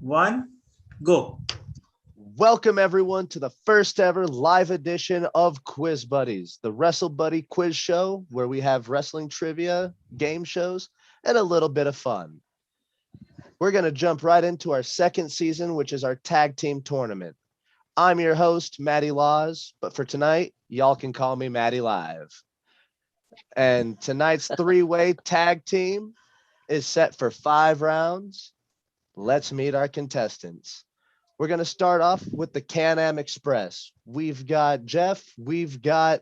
one, go. Welcome everyone to the first ever live edition of Quizbuddies, the Wrestlebuddy quiz show where we have wrestling trivia, game shows, and a little bit of fun. We're going to jump right into our second season, which is our tag team tournament. I'm your host, Matty Laws, but for tonight, y'all can call me Matty Live. And tonight's three-way tag team is set for 5 rounds. Let's meet our contestants. We're going to start off with the Can-Am Express. We've got Jeff. We've got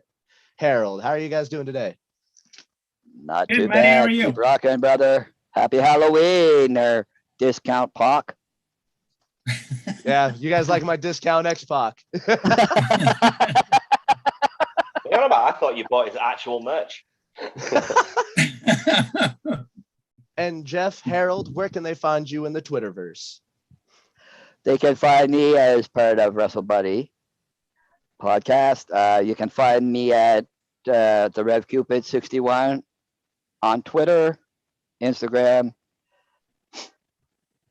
Harold. How are you guys doing today? Not Good, too Matty, how bad. are you? Keep rocking, brother. Happy Halloween, there, discount Pac. Yeah, you guys like my discount X-Pac. I thought you bought his actual merch. And Jeff, Harold, where can they find you in the Twitterverse? They can find me as part of Wrestlebuddy podcast. You can find me at the RevCupid61 on Twitter, Instagram.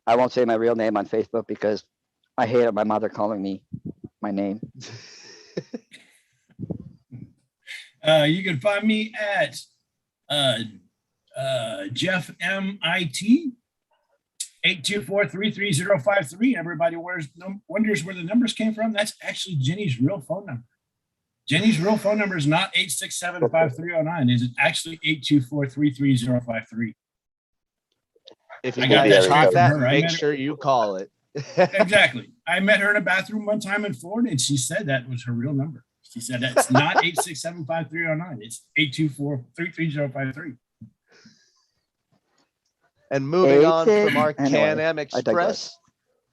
I won't say my real name on Facebook because I hate my mother calling me my name. You can find me at Jeff MIT 824-33053. Everybody wonders where the numbers came from. That's actually Jenny's real phone number. Jenny's real phone number is not 867-5309. It's actually 824-33053. If you I got got that, that that from her. I make met sure you call it. Exactly. I met her in a bathroom one time in Florida, and she said that was her real number. She said that's not 867-5309. It's 824-33053. And moving on from our Anyway, Can-Am Express,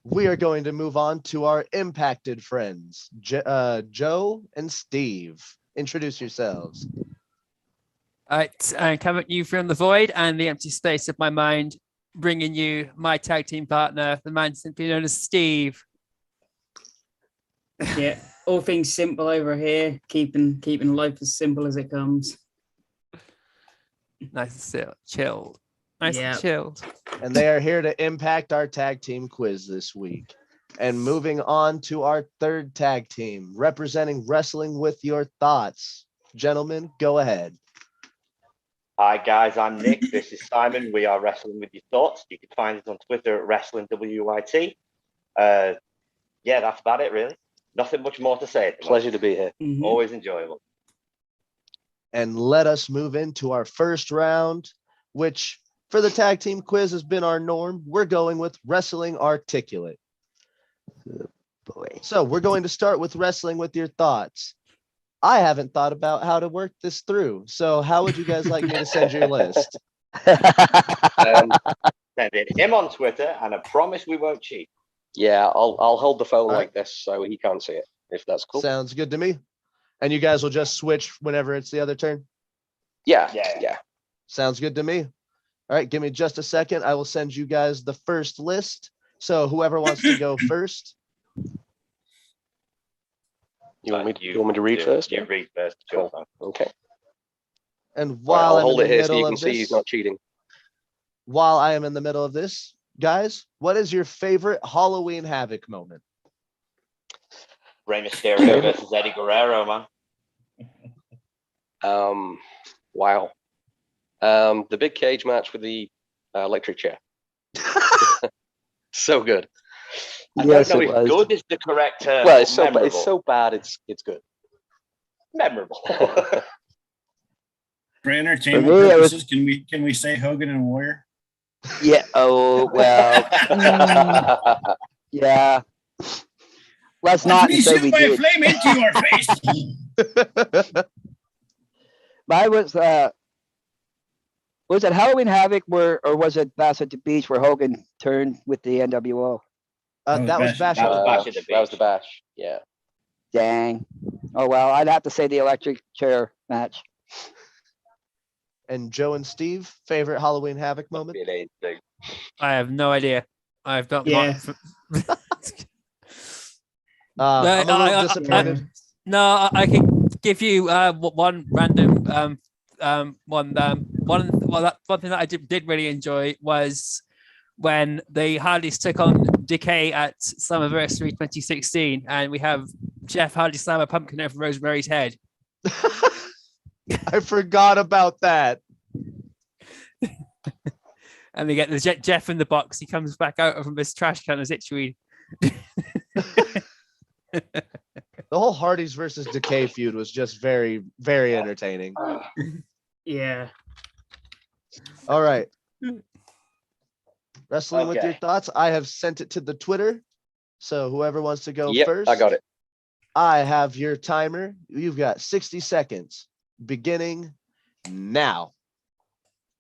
we are going to move on to our impacted friends, Joe and Steve. Introduce yourselves. All right, I'm coming at you from the void and the empty space of my mind, bringing you my tag team partner, the man simply known as Steve. Yeah, all things simple over here, keeping life as simple as it comes. Nice and chilled. Nice Yeah. and chilled. And they are here to impact our tag team quiz this week. And moving on to our third tag team, representing Wrestling with Your Thoughts. Gentlemen, go ahead. Hi guys, I'm Nick. This is Simon. We are Wrestling with Your Thoughts. You can find us on Twitter at WWYT. Yeah, that's about it really. Nothing much more to say. Pleasure to be here. Mhm. Always enjoyable. And let us move into our first round, which for the tag team quiz has been our norm. We're going with Wrestling Articulate. Boy. So we're going to start with Wrestling with Your Thoughts. I haven't thought about how to work this through. So how would you guys like me to send your list? Send it him on Twitter, and I promise we won't cheat. Yeah, I'll hold the phone All like this so he can't see it, if that's cool. Sounds good to me. And you guys will just switch whenever it's the other turn? Yeah. Sounds good to me. All right, give me just a second. I will send you guys the first list. So whoever wants to go first. You want me to read first? You read first. Cool. Sure. Okay. And while I'll I'm hold in it the here so middle you can of see he's this, not cheating. while I am in the middle of this, guys, what is your favorite Halloween Havoc moment? Rey Mysterio versus Eddie Guerrero, man. Wow. The big cage match with the electric chair. So good. I Yes, don't know it if was. good is the correct term. Well, it's so Memorable. bad. It's good. Memorable. For entertainment For me, it was- purposes, can we say Hogan and Warrior? Yeah. Oh well. Yeah. Let's not Watch me say shoot we my did. flame into your face. Mine was it Halloween Havoc or was it Bash at the Beach where Hogan turned with the NWO? That was Bash That at was the Bash Beach. at the That was the Beach. bash. Yeah. Dang. Oh well, I'd have to say the electric chair match. And Joe and Steve, favorite Halloween Havoc moment? Be an age thing. I have no idea. I've got Yeah. I'm a little I- disappointed. No, I can give you one random one thing that I did really enjoy was when the Hardys took on Decay at Slammiversary 2016, and we have Jeff Hardy slam a pumpkin over Rosemary's head. I forgot about that. And we get the Jeff in the box. He comes back out from his trash can as itchy. The whole Hardys versus Decay feud was just very, very entertaining. Yeah. All right. Wrestling with your Okay. thoughts. I have sent it to the Twitter. So whoever wants to go Yep, first. I got it. I have your timer. You've got 60 seconds. Beginning now.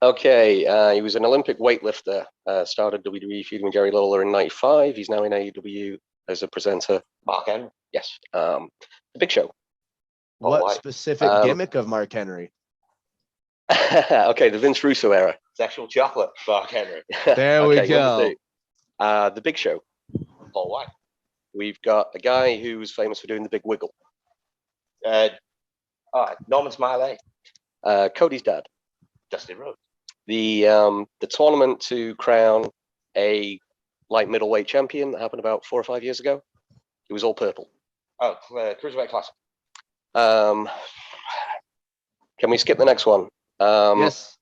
Okay, he was an Olympic weightlifter. Started WWE feuding with Jerry Lawler in '95. He's now in AEW as a presenter. Mark Henry. Yes, the Big Show. What right. specific gimmick of Mark Henry? Okay, the Vince Russo era. Sexual chocolate. Mark Henry. There we Okay, go. number 2. The Big Show. Paul White. We've got a guy who's famous for doing the big wiggle. All right. Norman Smiley. Cody's dad. Dustin Rhodes. The tournament to crown a light middleweight champion that happened about 4 or 5 years ago. It was all purple. Oh, Cruiserweight Classic. Can we skip the next one? Yes.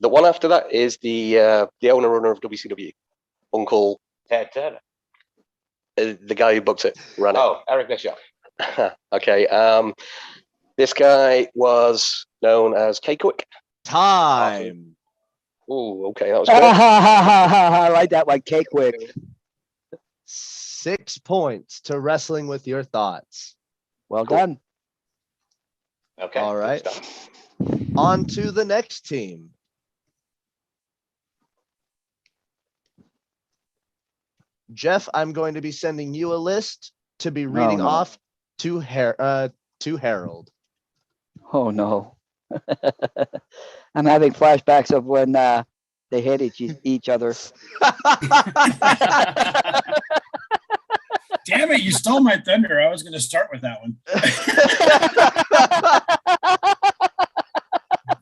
The one after that is the owner of WCW, Uncle, Ted Turner. the guy who booked it, ran it. Oh, Eric Bischoff. Okay. This guy was known as K-Quick. Time. Oh, okay, that was good. I like that one. Cake quick. 6 points to Wrestling with Your Thoughts. Well done. Okay. All good right. stuff. On to the next team. Jeff, I'm going to be sending you a list to be reading no. off to Harold. Oh no. I'm having flashbacks of when they hit each other. Damn it, you stole my thunder. I was going to start with that one.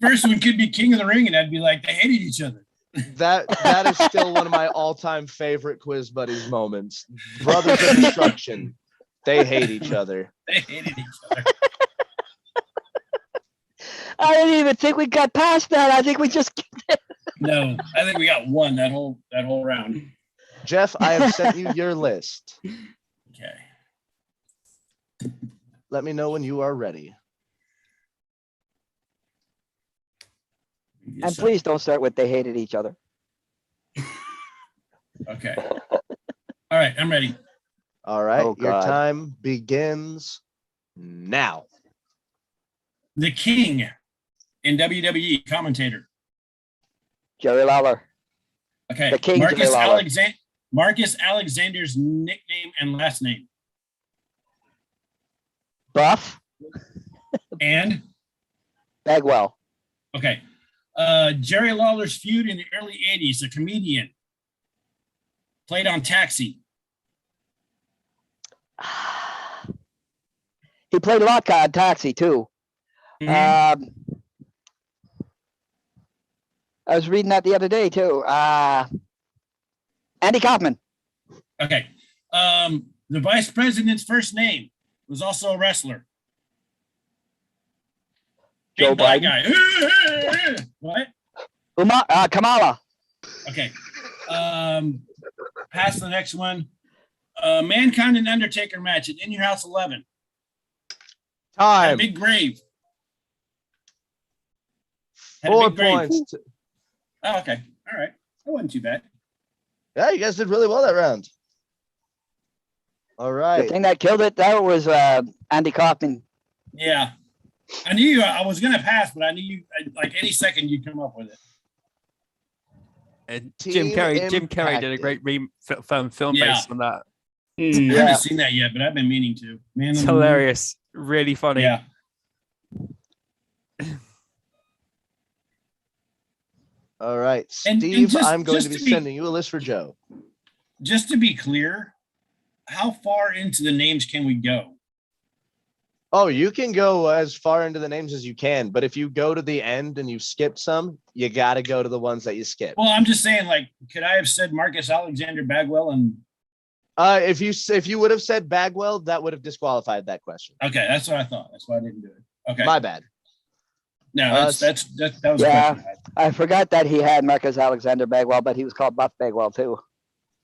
First one could be King of the Ring, and I'd be like, they hated each other. That is still one of my all-time favorite Quiz Buddies moments. Brothers of Destruction. They hate each other. They hated each other. I didn't even think we got past that. I think we just. No, I think we got one that whole round. Jeff, I have sent you your list. Okay. Let me know when you are ready. And please don't start with they hated each other. Okay. All right, I'm ready. All right, Oh, your God. time begins now. The King in WWE commentator. Jerry Lawler. Okay. The King, Jerry Lawler. Marcus Alexander's nickname and last name. Buff. And Bagwell. okay. Jerry Lawler's feud in the early 80s, a comedian. Played on Taxi. He played a lot on Taxi too. Mhm. I was reading that the other day too. Andy Kaufman. Okay. The vice president's first name was also a wrestler. Joe Big black Biden. guy. What? Kamala. Okay. Pass the next one. Mankind and Undertaker match at In Your House 11. Had a Time. big grave. Had a 4 big grave. points. Oh, okay. All right. That wasn't too bad. Yeah, you guys did really well that round. All The right. thing that killed it, that was Andy Kaufman. Yeah. I knew I was going to pass, but I knew you, like any second you'd come up with it. And Team Jim Carrey did a impacted. great film Yeah. based on that. I Hmm. haven't seen that yet, but I've been meaning to. Man, It's hilarious. Really funny. Yeah. All right. And Steve, just- I'm going just to be to be- sending you a list for Joe. Just to be clear, how far into the names can we go? Oh, you can go as far into the names as you can, but if you go to the end and you skipped some, you got to go to the ones that you skipped. Well, I'm just saying, like, could I have said Marcus Alexander Bagwell and If you would have said Bagwell, that would have disqualified that question. Okay, that's what I thought. That's why I didn't do it. Okay. My bad. No, that was a Yeah. question I had. I forgot that he had Marcus Alexander Bagwell, but he was called Buff Bagwell too.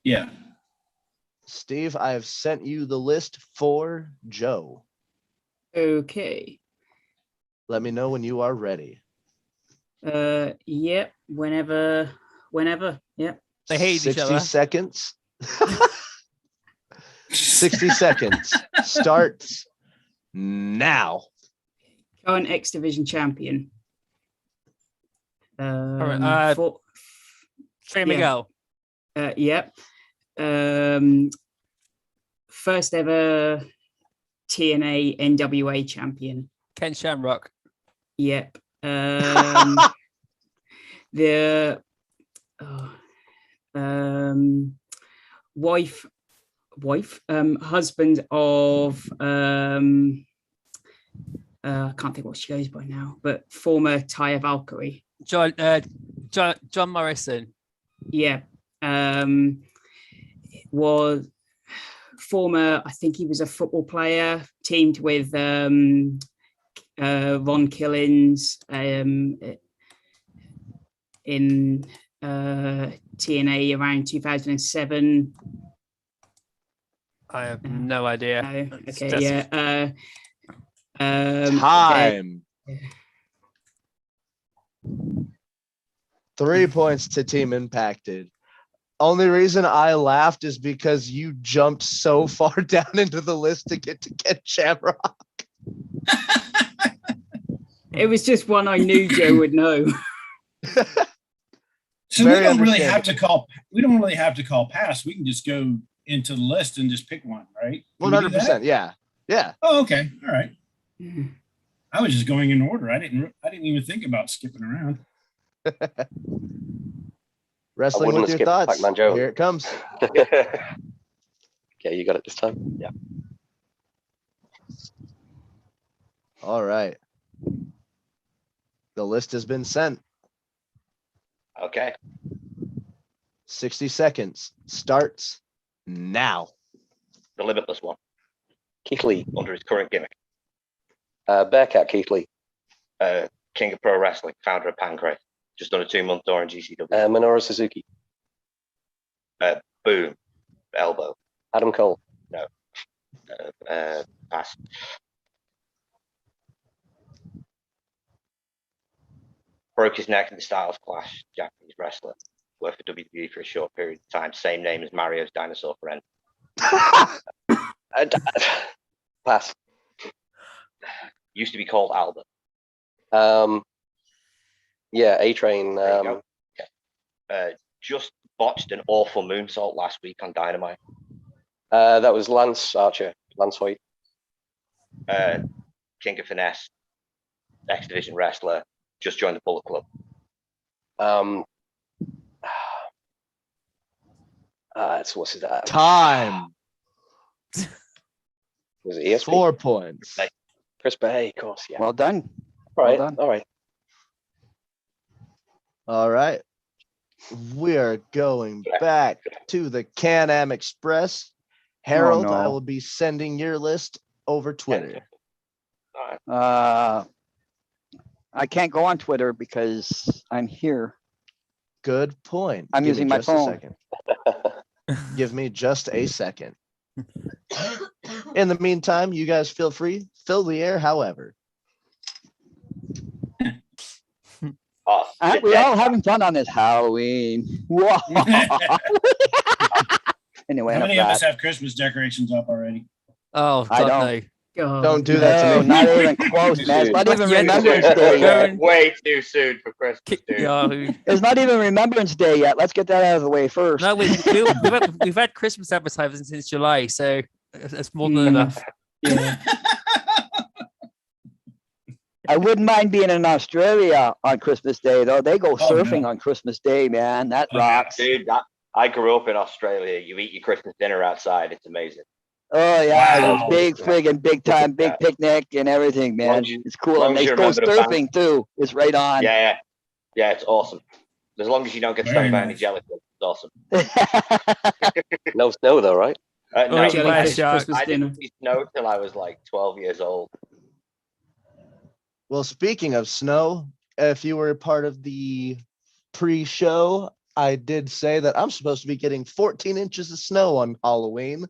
Yeah. Steve, I have sent you the list for Joe. Okay. Let me know when you are ready. Yep. Whenever. Yep. They hate each 60 other. seconds. 60 seconds starts now. Current X Division champion. right, Trey yeah. Miguel. Yep. First ever TNA NWA champion. Ken Shamrock. Yep. The husband of I can't think what she goes by now, but former Taya Valkyrie. John Morrison. Yeah. Was former, I think he was a football player, teamed with Ron Killings in TNA around 2007. I have no idea. No, It's okay, just- yeah. Time. 3 points to Team Impacted. Only reason I laughed is because you jumped so far down into the list to get Shamrock. It was just one I knew Joe would know. So Very we don't really have understandable. to call pass. We can just go into the list and just pick one, right? Can we do 100%. that? Yeah. Yeah. Oh, okay. All right. I was just going in order. I didn't even think about skipping around. Wrestling wouldn't with have your skipped thoughts. Pac-Man Joe. Here it comes. Okay, you got it this time. Yeah. All right. The list has been sent. Okay. 60 seconds starts now. The Limitless One Keith Lee. under his current gimmick. Bearcat Keith Lee. King of Pro Wrestling, founder of Pancrase. Just done a 2-month tour in GCW. Minoru Suzuki. Boom. Elbow. Adam Cole. Pass. Broke his neck in the Styles Clash. Japanese wrestler. Worked for WWE for a short period of time. Same name as Mario's dinosaur friend. Pass. Used to be called Albert. Yeah, A-Train. There you go. Just botched an awful moonsault last week on Dynamite. That was Lance Archer. Lance Hoyt. King of Finesse. X Division wrestler. Just joined the Bullet Club. What's his that? Time. Was it ESP? 4 points. Chris Bay, of course. Yeah. Well done. All right. done. All right. All right. We are going back to the Can-Am Express. Harold, I no. will be sending your list over Twitter. I can't go on Twitter because I'm here. Good point. I'm Give me using my just a phone. second. Give me just a second. In the meantime, you guys feel free, fill the air however. Aren't we all having fun on this Halloween? Whoa. Anyway, How enough many of of us that. have Christmas decorations up already? Oh, I God, don't. no. God. Don't do that No, to me. not even close, man. It's not even Yeah, Remembrance yeah. Day yet. Way too soon for Christmas, dude. Yahoo. It's not even Remembrance Day yet. Let's get that out of the way first. No, we've had Christmas advertising since July, so it's more than enough. Yeah. I wouldn't mind being in Australia on Christmas Day, though. They go surfing no. on Christmas Day, man. That Oh, rocks. Dude, I grew up in Australia. You eat your Christmas dinner outside. It's amazing. Oh, yeah. Wow. There's big time, big picnic and everything, man. Long as you- It's cool. long And as they you go remember the bank. surfing, too. It's right on. Yeah. Yeah, it's awesome. As long as you don't get Very stung by any nice. jellyfish, it's awesome. No snow though, right? No, eating Jellyfish bear shark. Christmas I dinner. didn't see snow till I was like 12 years old. Well, speaking of snow, if you were part of the pre-show, I did say that I'm supposed to be getting 14 inches of snow on Halloween.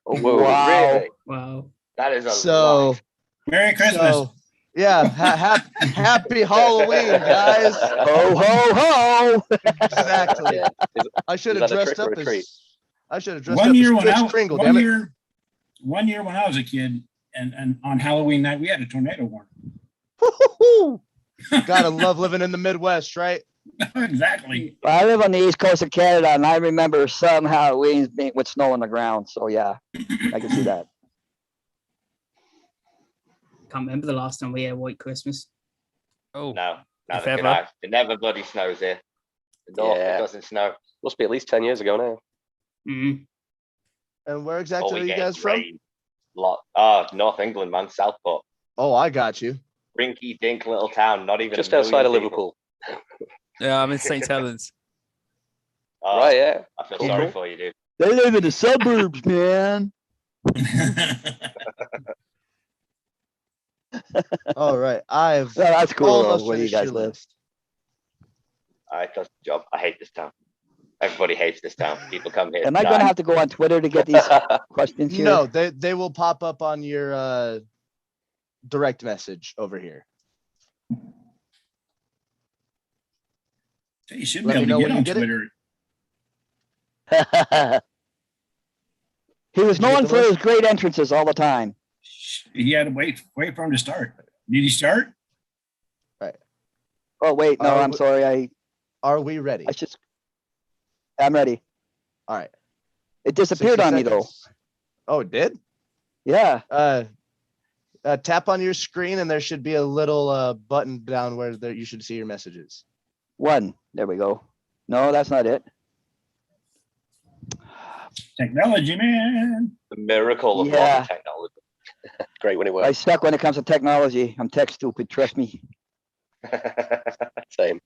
Whoa, Wow. really? Wow. That is a So, lot. Merry Christmas. so yeah, happy Halloween, guys. Ho, ho, ho. Exactly. Yeah. I should is have that a dressed trick or up a treat? as I should have dressed One up year as when Kris I Kringle. one Damn it. year, one year when I was a kid, and on Halloween night we had a tornado warning. Woo-hoo-hoo. Gotta love living in the Midwest, right? Exactly. Well, I live on the east coast of Canada, and I remember some Halloweens being with snow on the ground. So yeah, I can see that. Can't remember the last time we had White Christmas. Oh, No, If neither could ever. I. It never bloody snows here. The north, Yeah. it doesn't snow. Must be at least 10 years ago now. Mm. And where All exactly we are you get guys is from? rain. Lot. Oh, North England, man. Southport. Oh, I got you. Rinky dink little town. Not even Just a million outside of people. Liverpool. yeah, I'm in St. Helens. Oh, Right, yeah. I feel Cool. sorry for you, dude. They live in the suburbs, man. All right. I've No, that's cool. Though, almost where you finished guys your live. list. All right, that's the job. I hate this town. Everybody hates this town. People come here. Am to I going to die. have to go on Twitter to get these questions here? No, they will pop up on your direct message over here. You should Let be me able know to when get you on get it. Twitter. He was Did you get known the for list? his great entrances all the time. He had to wait for him to start. Did he start? Oh wait, no, Are I'm we- sorry. Are we ready? I'm ready. All right. It disappeared 60 on me though. seconds. Oh, it did? Yeah. Tap on your screen and there should be a little button down where you should see your messages. One. There we go. No, that's not it. Technology, man. The miracle of Yeah. modern technology. Great when it I works. suck when it comes to technology. I'm tech stupid. Trust me. Same.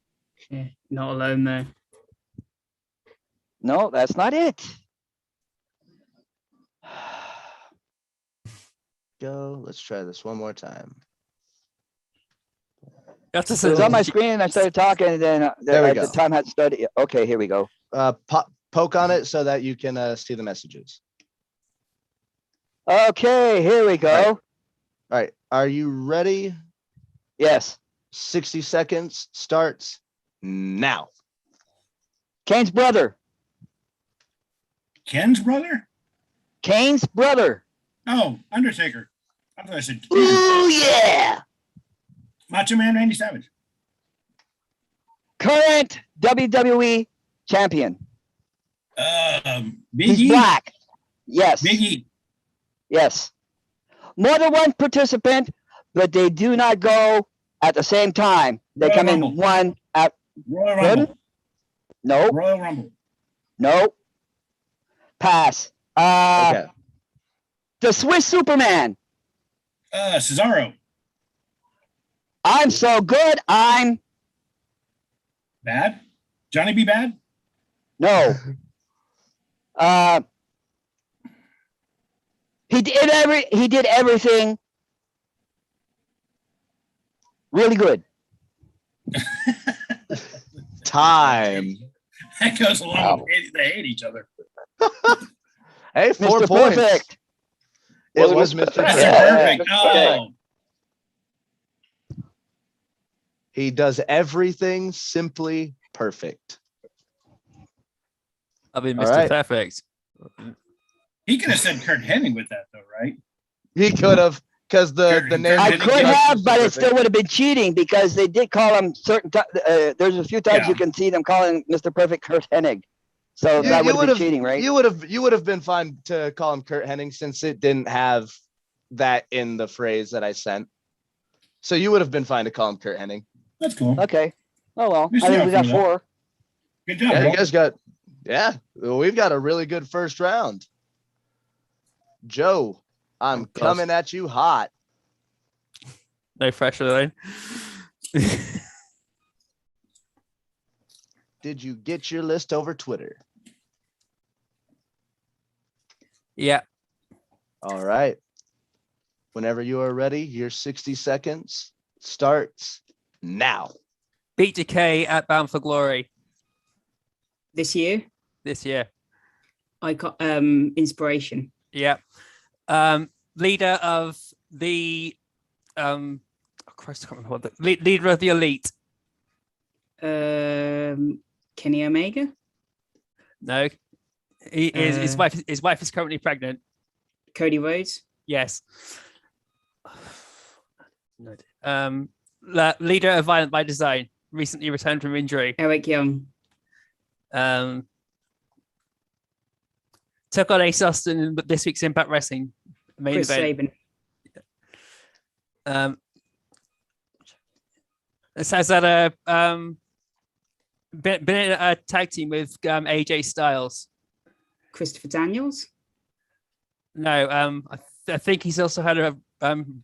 Yeah, not alone there. No, that's not it. Go. Let's try this one more time. That's a It was on my screen and I started talking and then There we the go. time had started. Okay, here we go. Poke on it so that you can see the messages. Okay, here we go. Right. All right. Are you ready? Yes. 60 seconds starts now. Kane's brother. Ken's brother? Kane's brother. Oh, Undertaker. I thought I said Ken. Ooh, yeah. Macho Man Randy Savage. Current WWE champion. Big He's E. black. Yes. Big E. Yes. More than one participant, but they do not go at the same time. They Royal come Rumble. in one at Royal Pardon? Rumble. nope, Royal Rumble. nope. Pass. Okay. The Swiss Superman. Cesaro. I'm so good. I'm Bad. Johnny B. Bad. no. He did everything really good. Time. That goes along Wow. with they hate each other. Hey, 4 Mr. points. Perfect. It Wasn't was Mr. Mr. Perfect. That's Perfect. Yeah. perfect. Okay. Oh, He does everything simply perfect. I'll be All Mr. right. Perfect. he could have said Kurt Hennig with that though, right? He could have, because the Kurt- name. Kurt I Hennig could did have, but it Perfect. still would have been cheating because they did call him certain. There's a few times Yeah. you can see them calling Mr. Perfect Kurt Hennig. So You- that you would have been cheating, right? You would have been fine to call him Kurt Hennig since it didn't have that in the phrase that I sent. So you would have been fine to call him Kurt Hennig. That's cool. Okay. Oh well. We I think still we got have 4. Good job. Yeah, you Walt. guys got. Yeah, we've got a really good first round. Joe, I'm Oh, gosh. coming at you hot. No pressure line. Did you get your list over Twitter? Yeah. All right. Whenever you are ready, your 60 seconds starts now. Beat Decay at Bound for Glory This year, this year. I got inspiration. Yeah. Leader of the oh Christ, I can't remember what the leader of the elite. Kenny Omega. No. His wife is currently pregnant. Cody Rhodes. Yes. No. Leader of Violent by Design, recently returned from injury. Eric Young. Took on Ace Austin in this week's Impact Wrestling main Chris event. Sabin. It says that been in a tag team with AJ Styles. Christopher Daniels. No, I think he's also had a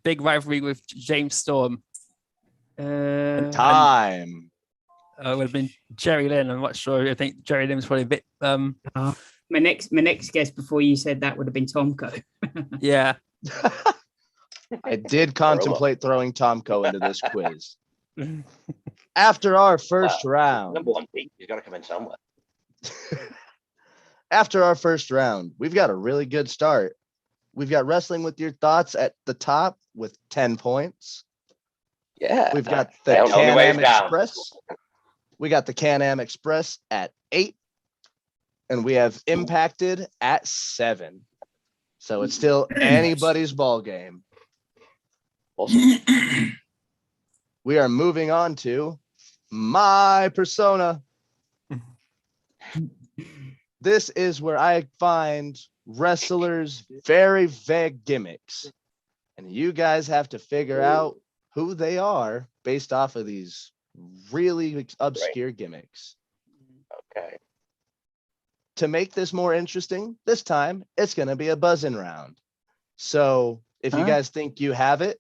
big rivalry with James Storm. Time. It would have been Jerry Lynn. I'm not sure. I think Jerry Lynn was probably a bit. My next guess before you said that would have been Tomko. Yeah. I did contemplate throwing Tomko into this quiz. After our first round. Number one beat, he's got to come in somewhere. After our first round, we've got a really good start. We've got Wrestling with Your Thoughts at the top with 10 points. Yeah. We've got the Down, only way Can-Am down. Express. We got the Can-Am Express at 8. And we have Impacted at 7. So it's still Very nice. anybody's ball game. Awesome. We are moving on to My Persona. This is where I find wrestlers' very vague gimmicks. And you guys have to figure out who they are based off of these really obscure gimmicks. Okay. To make this more interesting, this time it's going to be a buzzing round. So if you guys think you have it,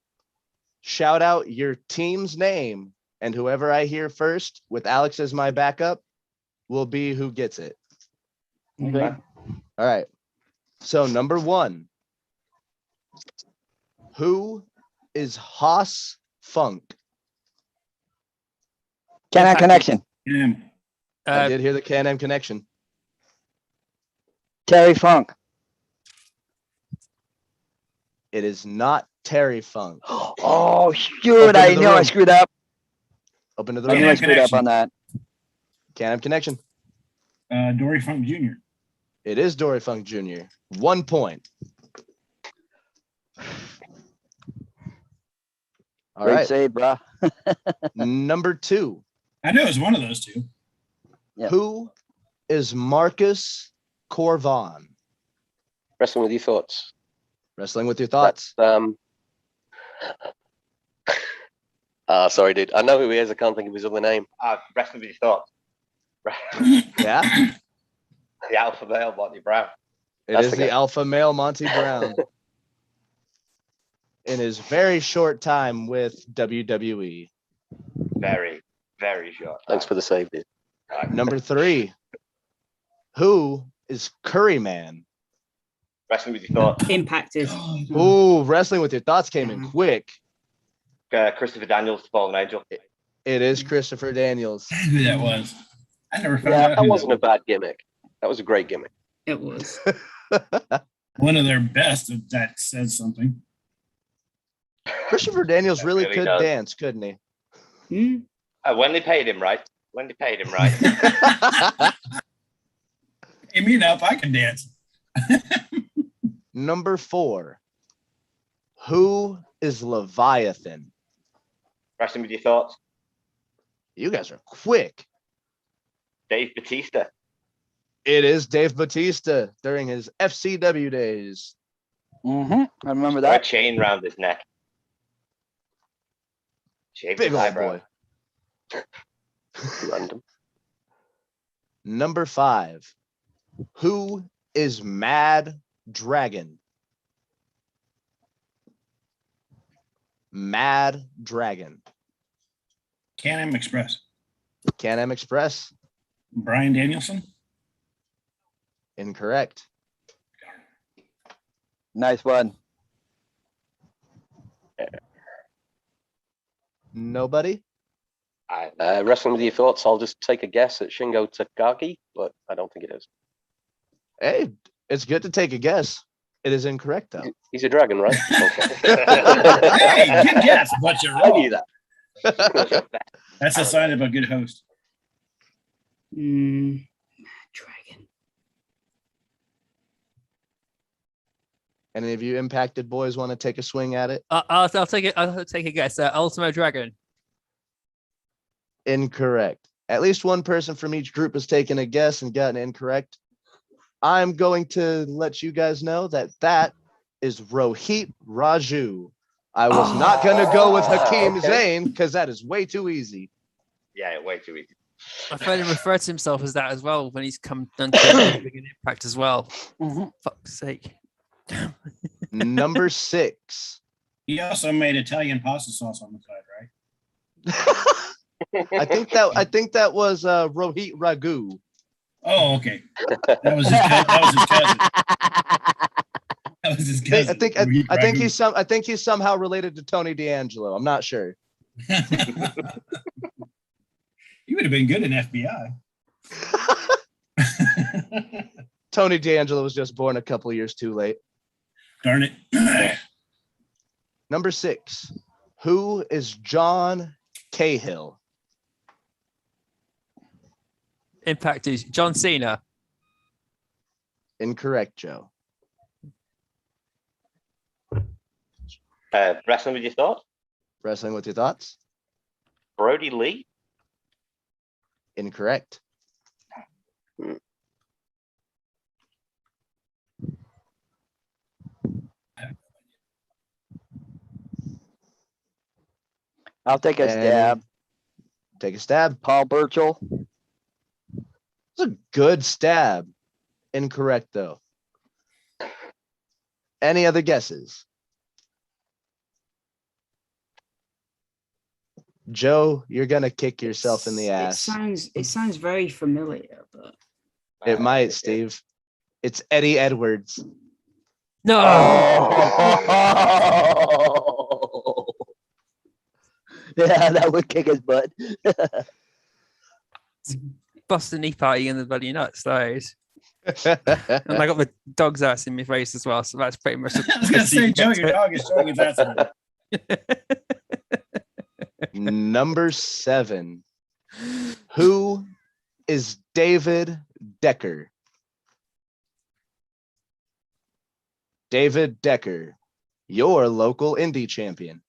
shout out your team's name, and whoever I hear first, with Alex as my backup, will be who gets it. Okay. All right. So number 1, who is Haas Funk? Can Connection. Yeah. I did hear the Can-Am connection. Terry Funk. It is not Terry Funk. Oh, shoot. Open to I the know I room. screwed up. Open to the I room. knew I Can screwed up Connection. on that. Can-Am connection. Dory Funk Jr. It is Dory Funk Jr. 1 point. All Great right. save, bro. Number 2. I knew it was one of those two. Yep. Who is Marcus Corvon? Wrestling with Your Thoughts. Wrestling with Your Thoughts. Sorry, dude. I know who he is. I can't think of his other name. Wrestling with Your Thoughts. Yeah, The alpha male, Monty Brown. it That's is the the guy. alpha male Monty Brown. In his very short time with WWE. Very, very short. Thanks for the save, dude. Number 3. Who is Curryman? Wrestling with Your Thoughts. Impacted. Ooh, Wrestling with Your Thoughts came in quick. Christopher Daniels, Fallen Angel. It is Christopher Daniels. I knew who that was. I never found Yeah, out that who wasn't a was. bad gimmick. That was a great gimmick. It was. One of their best, if that says something. Christopher Daniels really Really could does. dance, couldn't he? Hmm. When they paid him right. Hey, me now if I can dance. Number 4. Who is Leviathan? Wrestling with Your Thoughts. You guys are quick. Dave Batista. It is Dave Bautista during his FCW days. I remember A that. chain round his neck. Shaved Big his old eyebrow. boy. Random. Number 5. Who is Mad Dragon? Mad Dragon. Can-Am Express. Can-Am Express. Brian Danielson. Incorrect. Nice one. Nobody? Wrestling with your thoughts, I'll just take a guess at Shingo Takagi, but I don't think it is. Hey, it's good to take a guess. It is incorrect, though. He's a dragon, right? Okay. Hey, good guess, but you're I knew wrong. that. That's a sign of a good host. Dragon. Any of you impacted boys want to take a swing at it? I'll take it. I'll take a guess. Ultimo Dragon. Incorrect. At least one person from each group has taken a guess and gotten it incorrect. I'm going to let you guys know that that is Rohit Raju. I was not going to go with Hakeem okay. Zayn because that is way too easy. Yeah, way too easy. I've heard him refer to himself as that as well when he's come done to big an impact as well. Fuck's sake. Number 6. He also made Italian pasta sauce on the side, right? I think that was Rohit Ragu. Oh, okay. That was his cousin. That was his cousin. I think he's somehow related to Tony D'Angelo. I'm not sure. He would have been good in FBI. Tony D'Angelo was just born a couple years too late. Darn it. Number 6. Who is John Cahill? Impact is John Cena. Incorrect, Joe. Wrestling with your thoughts? Wrestling with your thoughts? Brody Lee? Incorrect. I'll take a stab. Take a stab. Paul Burchill. It's a good stab. Incorrect, though. Any other guesses? Joe, you're gonna kick yourself in the ass. It sounds very familiar, but It might, Steve. It's Eddie Edwards. No. Yeah, that would kick his butt. Bust a knee party in the bloody nuts, those. And I got the dog's ass in my face as well, so that's pretty much. I was going to say, Joe, your dog is showing his ass. Number 7. Who is David Decker? David Decker, your local indie champion.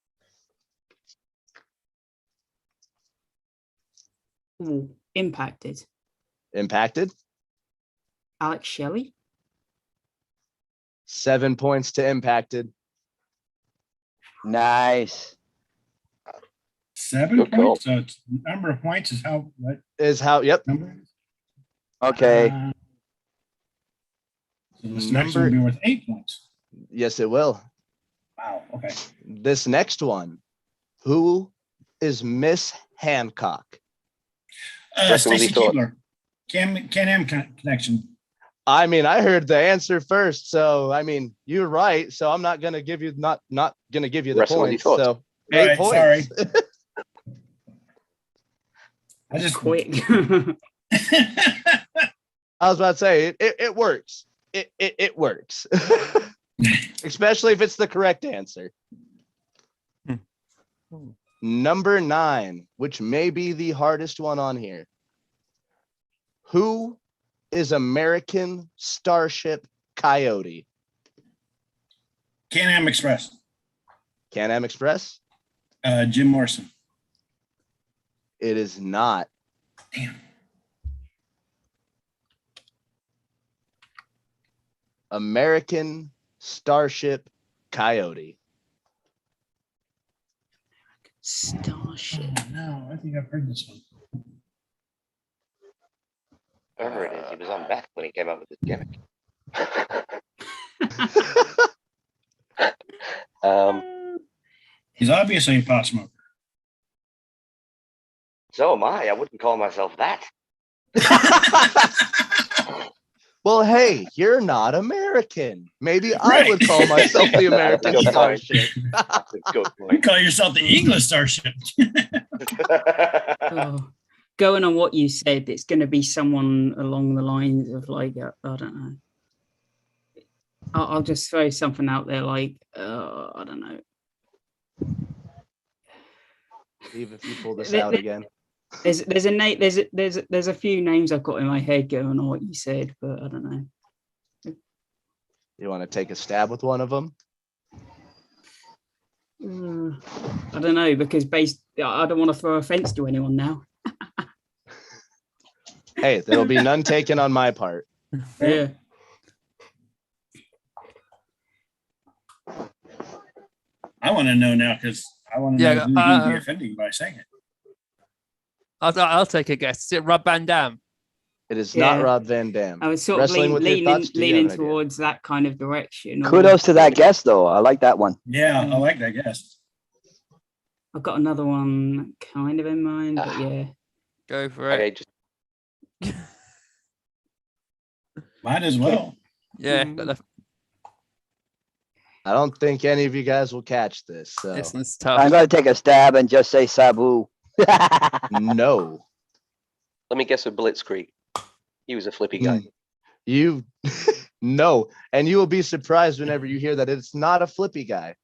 ooh, impacted. Impacted. Alex Shelley. 7 points to impacted. Nice. 7 Good call. points. So it's number of points is how what Is how, yep. number? Okay. So this next one will be worth 8 points. Yes, it will. Wow. Okay. This next one. Who is Miss Hancock? Wrestling Stacy with your Keebler. Can-Am connection. I mean, I heard the answer first, so I mean, you're right. So I'm not gonna give you not gonna give you the Wrestling with points. your thoughts. So 8 Right, points. sorry. I just Quick. I was about to say it works. It works. Especially if it's the correct answer. Number 9, which may be the hardest one on here. Who is American Starship Coyote? Can-Am Express. Can-Am Express? Jim Morrison. It is not. Damn. American Starship Coyote. Starship. Oh, no, I think I've heard this one. Whoever it is, he was on Beth when he came up with this gimmick. He's obviously a pot smoker. So am I. I wouldn't call myself that. Well, hey, you're not American. Maybe I Right. would call myself the American Good point. Starship. That's a good You point. call yourself the English Starship. Oh, going on what you said, it's going to be someone along the lines of like, I don't know. I'll just throw something out there like, I don't know. Even if you pull this out again. There's a name. There's a few names I've got in my head going on what you said, but I don't know. You want to take a stab with one of them? I don't know because I don't want to throw offense to anyone now. Hey, there'll be none taken on my part. Yeah. I want to know now because I want to know who you'd be offending by saying it. I'll take a guess. Is it Rob Van Dam? It is Yeah. not Rob Van Dam. I was sort Wrestling of with your thoughts, do you have leaning an idea? towards that kind of direction. Kudos to that guess, though. I like that one. Yeah, I like that guess. I've got another one kind of in mind, but yeah. Go for it. Okay, just Might as well. Yeah, I don't think any of you guys will catch this. So this one's I'm tough. going to take a stab and just say Sabu. no, let me guess a Blitzkrieg. He was a flippy guy. you no, and you will be surprised whenever you hear that it's not a flippy guy.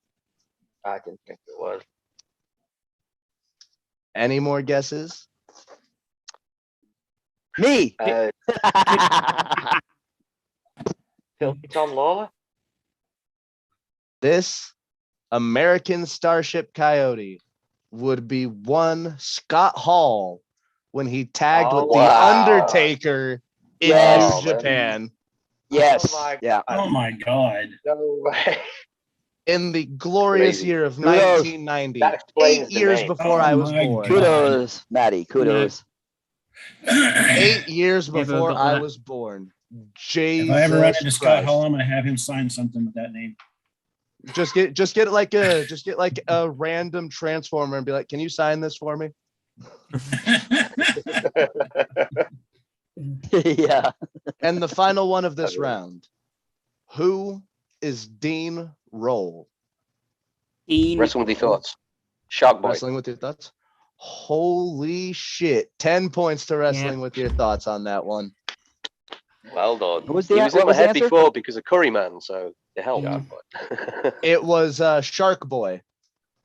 I didn't think it was. Any more guesses? Me. Filthy Tom Lawler. This American Starship Coyote would be one Scott Hall when he tagged Oh, with wow. the Undertaker in Yes. New Japan Yes. Oh my Yeah. Oh my God. No way. in the glorious Crazy. year of Kudos. 1990. That explains 8 the years name. before Oh I was my born. God. Kudos, Maddie. Kudos. 8 years Never before got I that. was born. If I ever run Jesus into Scott Christ. Hall, I'm gonna have him sign something with that name. Just get like a random transformer and be like, can you sign this for me? Yeah. And the final one of this That'd be- round. Who is Dean Roll? Dean, Wrestling with your thoughts. Shark Boy. Wrestling with your thoughts? Holy shit. 10 points to wrestling with your thoughts on that one. Well done. What was He the- was what in my was the head answer? before because of Curry Man, so it helped. Yeah. but- It was Shark Boy.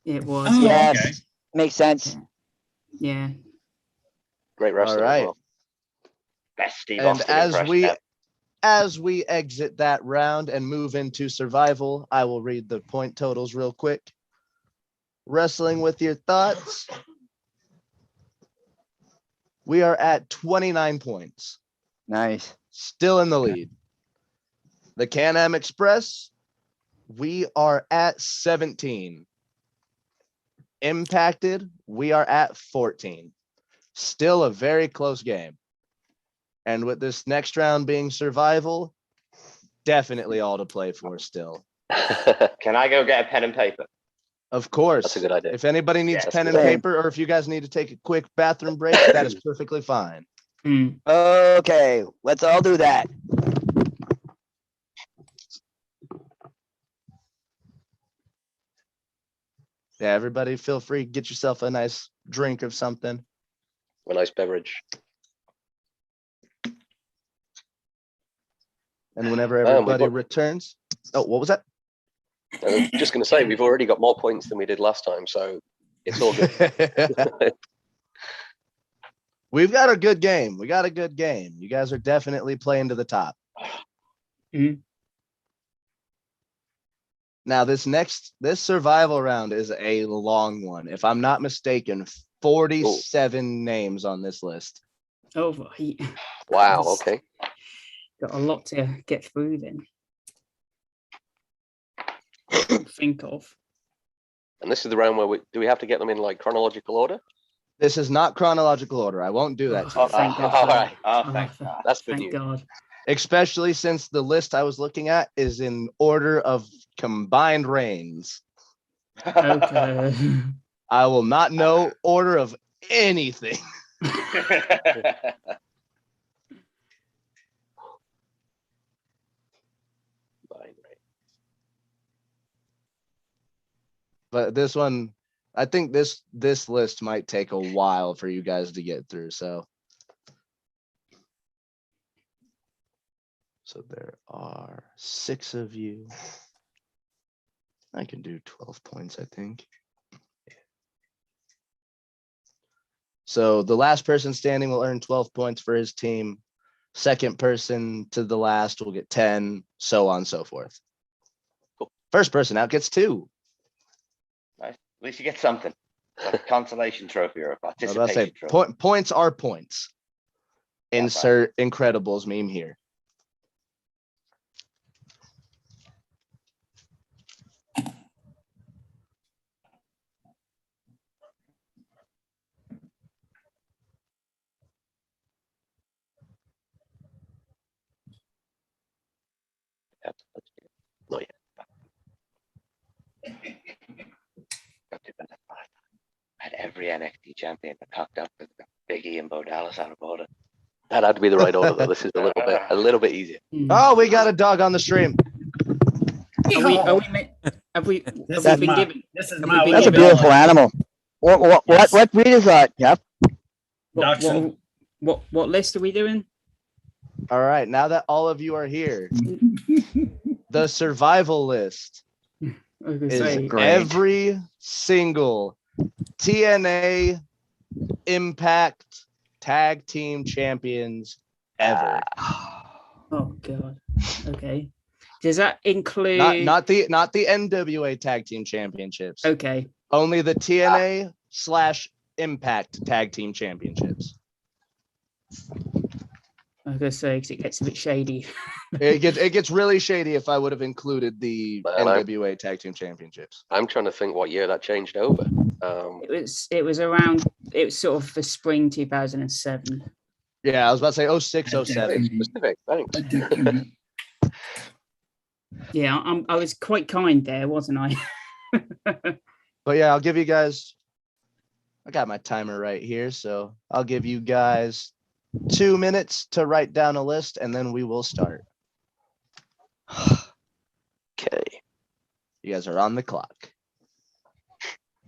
it was. Oh, Yes. okay. Makes sense. Yeah. Great wrestler. All right. As well. Best Steve And Austin impression ever. as we exit that round and move into survival, I will read the point totals real quick. Wrestling with your thoughts. We are at 29 points, Nice. still in the lead. The Can-Am Express, we are at 17. Impacted, we are at 14. Still a very close game. And with this next round being survival, definitely all to play for still. Can I go get a pen and paper? Of course. That's a good idea. If anybody needs Yes, pen and same. paper, or if you guys need to take a quick bathroom break, that is perfectly fine. Okay, let's all do that. Yeah, everybody feel free, get yourself a nice drink of something. A nice beverage. And whenever we've everybody got- returns. Oh, what was that? I was just going to say, we've already got more points than we did last time, so it's all good. We've got a good game. We got a good game. You guys are definitely playing to the top. Mhm. Now, this survival round is a long one. If I'm not mistaken, 47 names on this list. Oh, right. Wow, okay. Got a lot to get through then. Think of. And this is the round where do we have to get them in like chronological order? This is not chronological order. I won't do that to you. Thank God. all right. Oh, thank God. That's good Thank news. God. Especially since the list I was looking at is in order of combined reigns. Okay. I will not know order of anything. But this one, I think this list might take a while for you guys to get through. So there are 6 of you. I can do 12 points, I think. So the last person standing will earn 12 points for his team. Second person to the last will get 10, so on and so forth. Cool. First person out gets 2. Nice. At least you get something. Like a consolation trophy or a I was about to say, participation trophy. points are points. That's Insert Incredibles meme here. Not yet. Got to be the last time. I had every NXT champion cocked up with Biggie and Bo Dallas out of order. That had to be the right order though. This is a little bit easier. Oh, we got a dog on the stream. Have we This have is we been my- given? This is Have my we been That's a given- beautiful animal. What breed is that, Jeff? Dachshund. What list are we doing? All right, now that all of you are here, the survival list I was gonna is say, great. every single TNA Impact Tag Team Champions ever. oh god. Okay. Does that include? Not the NWA Tag Team Championships. Okay. Only the TNA / Impact Tag Team Championships. I was gonna say because it gets a bit shady. It gets really shady if I would have included the Well, NWA Tag Team Championships. I'm trying to think what year that changed over. It was around. It was sort of the spring 2007. Yeah, I was about to say 06, 07. Specific, thanks. Yeah, I was quite kind there, wasn't I? But yeah, I'll give you guys. I got my timer right here, so I'll give you guys 2 minutes to write down a list, and then we will start. Okay, You guys are on the clock.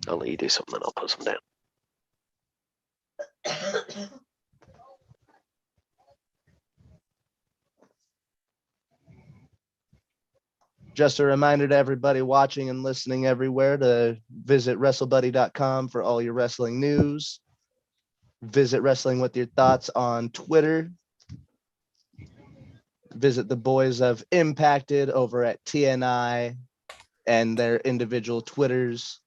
I'll let you do something. I'll put some down. Just a reminder to everybody watching and listening everywhere to visit WrestleBuddy.com for all your wrestling news. Visit Wrestling with Your Thoughts on Twitter. Visit the boys of Impacted over at TNI and their individual Twitters.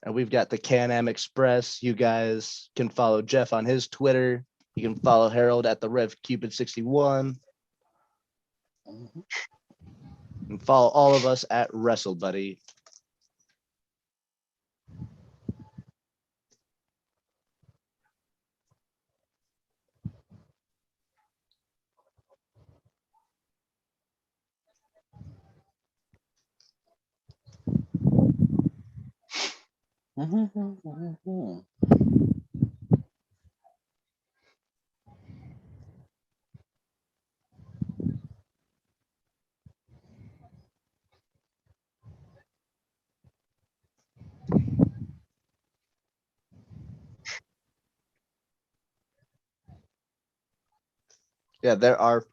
And we've got the Can-Am Express. You guys can follow Jeff on his Twitter. You can follow Harold at the RevCupid61. And follow all of us at Wrestlebuddy. Yeah, there are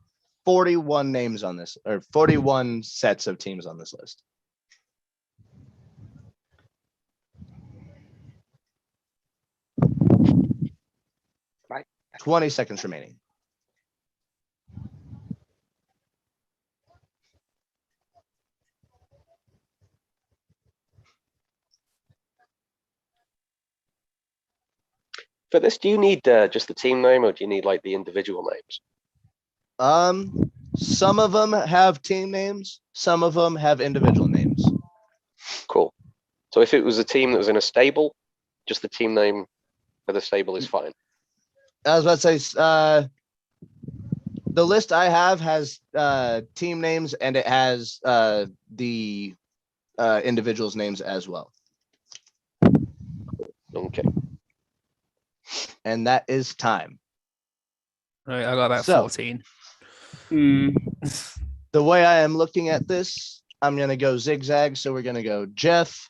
41 names on this, or 41 sets of teams on this list. Right. 20 seconds remaining. For this, do you need just the team name, or do you need like the individual names? Some of them have team names, some of them have individual names. Cool. So if it was a team that was in a stable, just the team name for the stable is fine. I was about to say, the list I have has team names and it has the individuals' names as well. Okay. And that is time. Right, I got about So- 14. Hmm. The way I am looking at this I'm going to go zigzag. So we're going to go Jeff,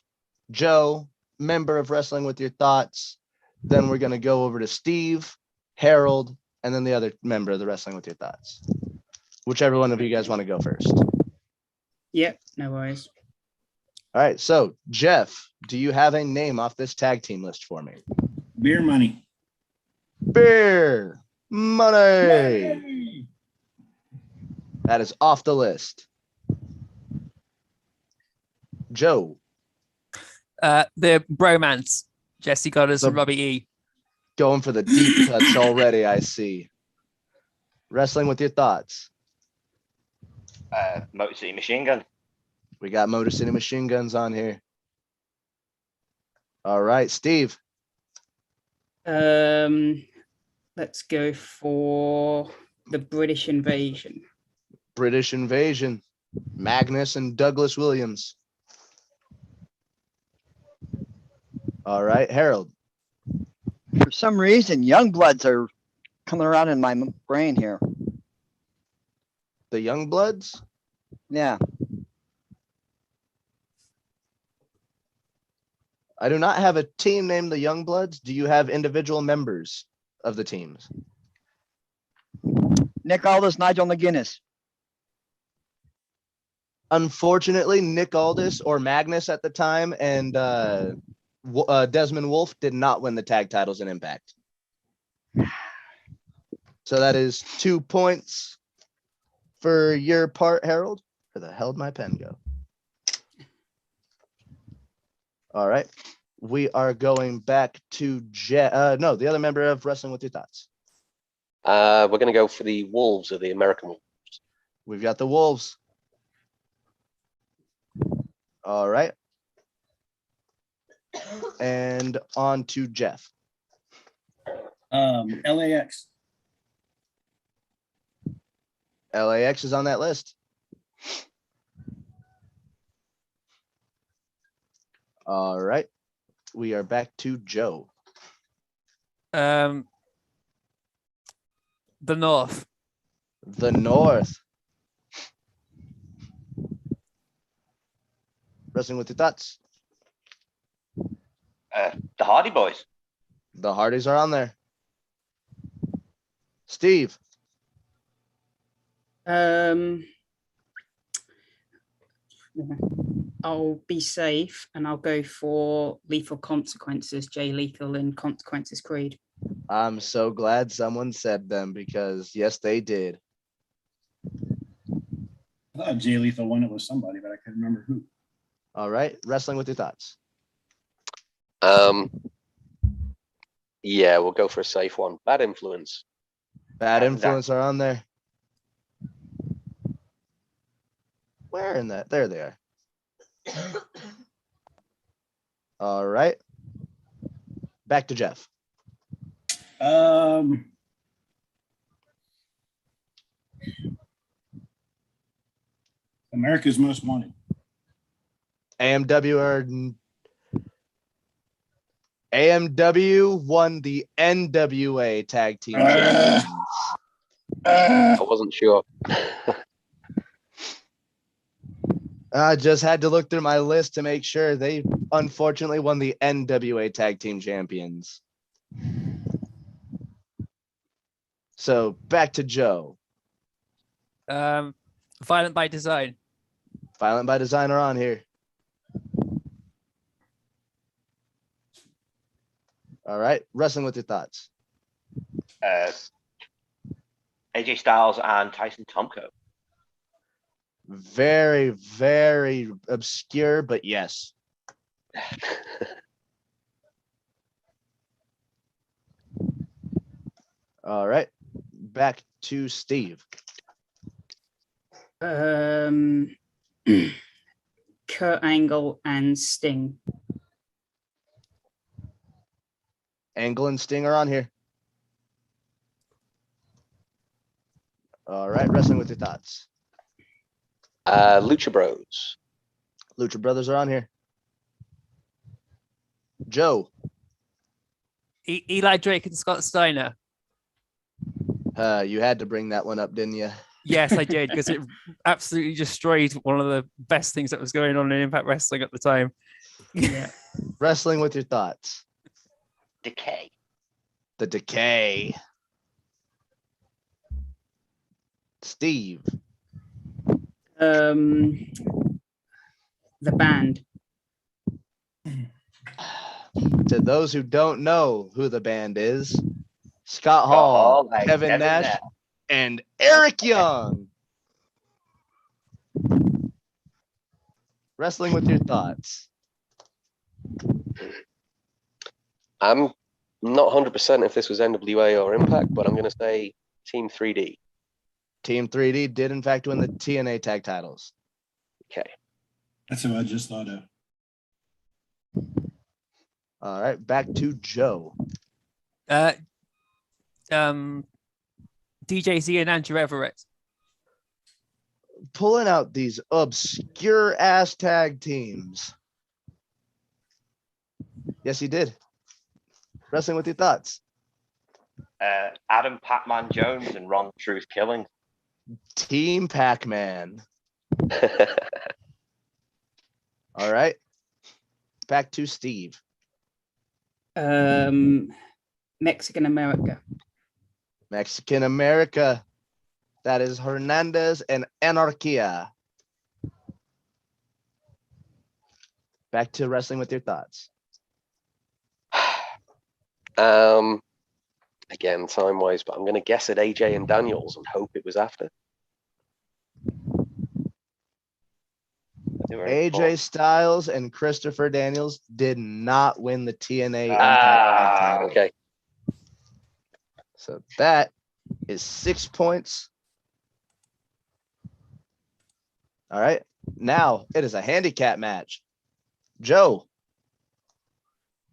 Joe, member of Wrestling with Your Thoughts. Then we're going to go over to Steve, Harold, and then the other member of the Wrestling with Your Thoughts. Whichever one of you guys want to go first. Yep, no worries. All right. So, Jeff, do you have a name off this tag team list for me? Beer money. Beer money. Hey! That is off the list. Joe. The bromance. Jesse Goddard The- and Robbie E. Going for the deep cuts already, I see. Wrestling with Your Thoughts. Motor City Machine Gun. We got Motor City Machine Guns on here. All right, Steve. Let's go for the British Invasion. British Invasion. Magnus and Douglas Williams. All right, Harold. For some reason, young bloods are coming around in my brain here. The Youngbloods. Yeah. I do not have a team named the Youngbloods. Do you have individual members of the teams? Nick Aldis, Nigel McGuinness. Unfortunately, Nick Aldis or Magnus at the time and Desmond Wolfe did not win the tag titles in Impact. So that is 2 points for your part, Harold. Where the hell did my pen go? All right. We are going back to no, the other member of Wrestling with Your Thoughts. We're going to go for the Wolves, or the American Wolves. We've got the Wolves. All right. And on to Jeff. LAX. LAX is on that list. All right. We are back to Joe. The North. The North. Wrestling with Your Thoughts. The Hardy Boys. The Hardys are on there. Steve. I'll be safe and I'll go for Lethal Consequences, Jay Lethal and Consequences Creed. I'm so glad someone said them because yes, they did. I thought Jay Lethal won it with somebody, but I couldn't remember who. All right. Wrestling with Your Thoughts. Yeah, we'll go for a safe one. Bad Influence. Bad Influence are on there. Where in that? There they are. All right. Back to Jeff. America's Most Wanted. AMW won the NWA Tag Team Champions. I wasn't sure. I just had to look through my list to make sure. They unfortunately won the NWA Tag Team Champions. So back to Joe. Violent by Design. Violent by Design are on here. All right. Wrestling with Your Thoughts. AJ Styles and Tyson Tomko. Very, very obscure, but yes. All right. Back to Steve. Kurt Angle and Sting. Angle and Sting are on here. All right. Wrestling with Your Thoughts. Lucha Bros. Lucha Brothers are on here. Joe. Eli Drake and Scott Steiner. You had to bring that one up, didn't you? Yes, I did, because it absolutely destroyed one of the best things that was going on in Impact Wrestling at the time. Yeah. Wrestling with your thoughts. Decay. The Decay. Steve. The band. To those who don't know who the band is, Scott Hall, Hall, like Kevin Kevin Nash, Nash. and Eric Young. Wrestling with your thoughts. I'm not 100% if this was NWA or Impact, but I'm going to say Team 3D. Team 3D did in fact win the TNA tag titles. Okay. That's what I just thought of. All right, back to Joe. DJZ and Andrew Everett. Pulling out these obscure ass tag teams. Yes, he did. Wrestling with your thoughts. Adam Pac-Man Jones and Ron Truth Killing. Team Pac-Man. All right. Back to Steve. Mexican America. Mexican America. That is Hernandez and Anarquia. Back to wrestling with your thoughts. Again, time-wise, but I'm going to guess at AJ and Daniels and hope it was after. AJ Styles and Christopher Daniels did not win the TNA Impact title. Okay. So that is 6 points. All right. Now it is a handicap match. Joe.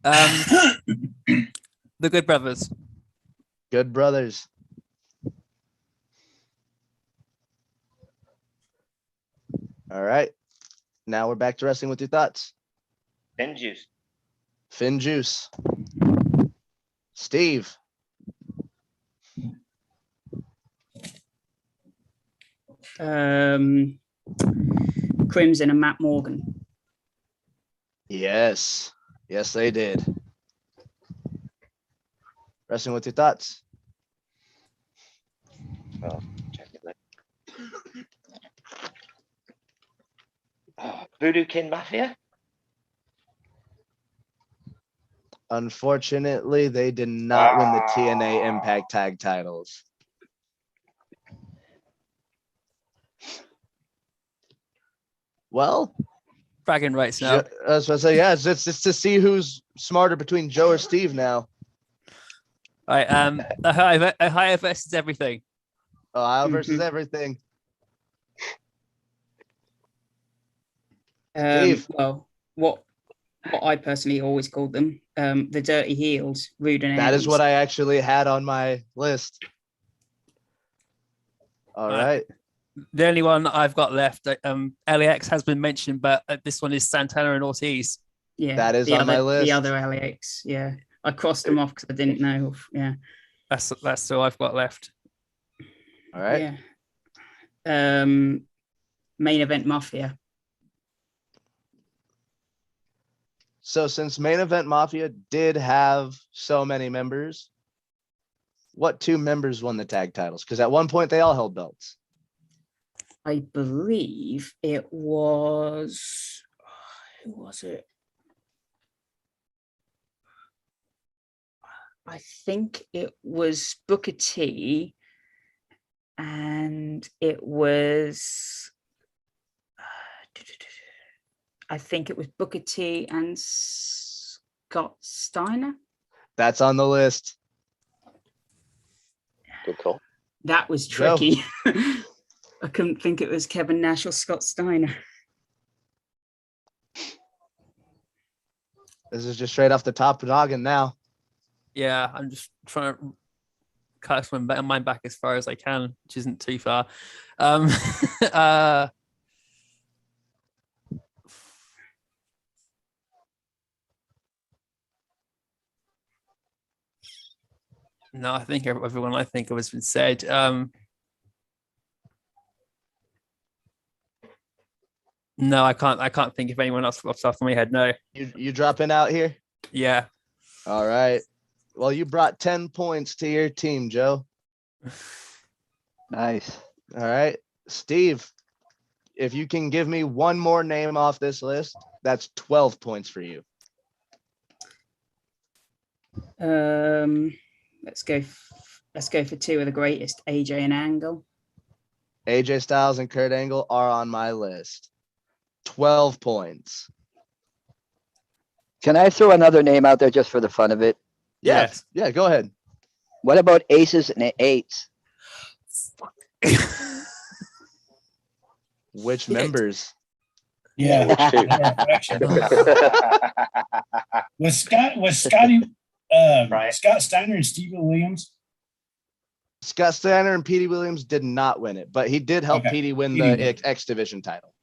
The Good Brothers. Good Brothers. All right. Now we're back to wrestling with your thoughts. Finn Juice. Finn Juice. Steve. Crimson and Matt Morgan. Yes. Yes, they did. Wrestling with your thoughts. Oh, check it out. Voodoo King Mafia. Unfortunately, they did not win the TNA Impact tag titles. Well, Bragging rights now. I was going to say, yeah, it's to see who's smarter between Joe or Steve now. All right. Ohio versus everything. Ohio versus everything. Steve. Well, what I personally always called them, the Dirty Heels, Rude and That is Aries. what I actually had on my list. All right. The only one that I've got left, LAX has been mentioned, but this one is Santana and Ortiz. Yeah, That is on my list. The other LAX, yeah. I crossed them off because I didn't know. Yeah. That's all I've got left. All right. Yeah. Main Event Mafia. So since Main Event Mafia did have so many members, what two members won the tag titles? Because at one point they all held belts. I believe it was, who was it? I think it was Booker T, and it was, I think it was Booker T and Scott Steiner. That's on the list. Good call. That was tricky. I couldn't think it was Kevin Nash or Scott Steiner. This is just straight off the top of noggin now. Yeah, I'm just trying to cast my mind back as far as I can, which isn't too far. No, I think everyone I think of has been said. No, I can't. I can't think of anyone else off the top of my head. No. You dropping out here? Yeah. All right. Well, you brought 10 points to your team, Joe. Nice. All right. Steve, if you can give me one more name off this list, that's 12 points for you. Let's go for two of the greatest, AJ and Angle. AJ Styles and Kurt Angle are on my list. 12 points. Can I throw another name out there just for the fun of it? Yes. Yeah, go ahead. What about aces and eights? Which members? Yeah. Which two? Was Scotty Right. Scott Steiner and Stevie Williams? Scott Steiner and Petey Williams did not win it, but he did help Okay. Petey win Petey the did. X Division title.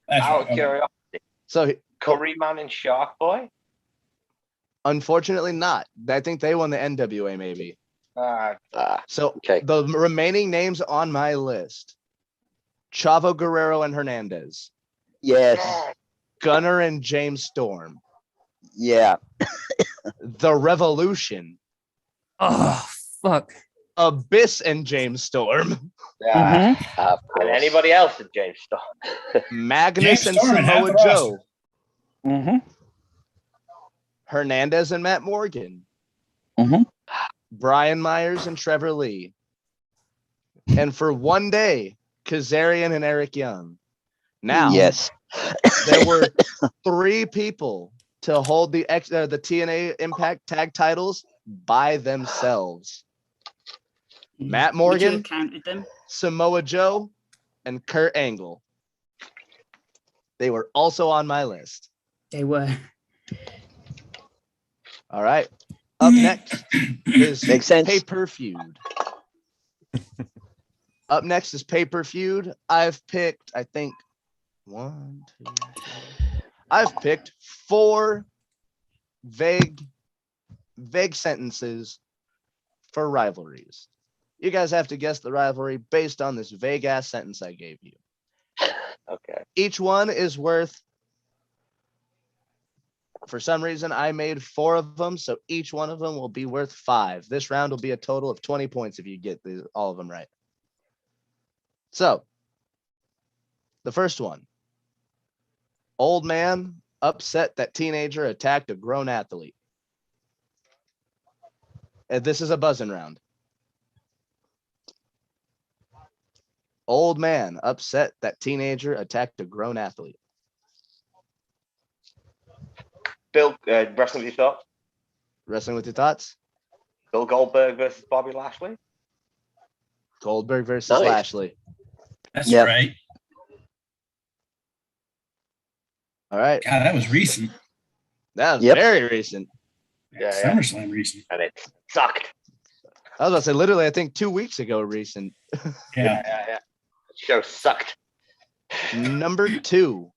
That's Out right. of Okay. curiosity, So Curryman and Shark Boy. unfortunately not. I think they won the NWA maybe. Ah, So okay. the remaining names on my list: Chavo Guerrero and Hernandez, Yes. Gunner and James Storm, Yeah. The Revolution, Oh fuck. Abyss and James Storm, Yeah. Of And course. anybody else in James Storm? Magnus James and Storm and half Samoa the roster. Joe, Mm-hmm. Hernandez and Matt Morgan, Mhm. Brian Myers and Trevor Lee, and for one day, Kazarian and Eric Young. Now, Yes. there were 3 people to hold the TNA Impact tag titles by themselves: Matt Would you Morgan, have counted them? Samoa Joe, and Kurt Angle. They were also on my list. They were. All right. Up next is Makes sense. Paper Feud. Up next is Paper Feud. I've picked, I think, 1, 2, 3. I've picked 4 vague sentences for rivalries. You guys have to guess the rivalry based on this vague ass sentence I gave you. Okay. Each one is worth, for some reason, I made 4 of them, so each one of them will be worth 5. This round will be a total of 20 points if you get all of them right. So, the first one. Old man upset that teenager attacked a grown athlete. And this is a buzzing round. Old man upset that teenager attacked a grown athlete. Bill, wrestling with your thoughts? Wrestling with your thoughts? Bill Goldberg versus Bobby Lashley. Goldberg versus Nice. Lashley. That's Yep. right. All right. God, that was recent. That was Yep. very recent. Yeah, yeah. SummerSlam recent. And it sucked. I was about to say, literally, I think 2 weeks ago, recent. Yeah. Yeah. The show sucked. Number 2.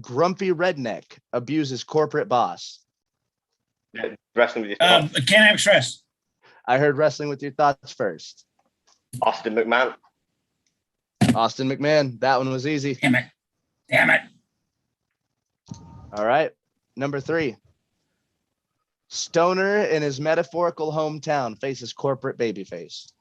Grumpy redneck abuses corporate boss. Wrestling with your thoughts. Can-Am Express. I heard wrestling with your thoughts first. Austin McMahon. Austin McMahon. That one was easy. Damn it. Damn it. All right. Number 3. Stoner in his metaphorical hometown faces corporate babyface.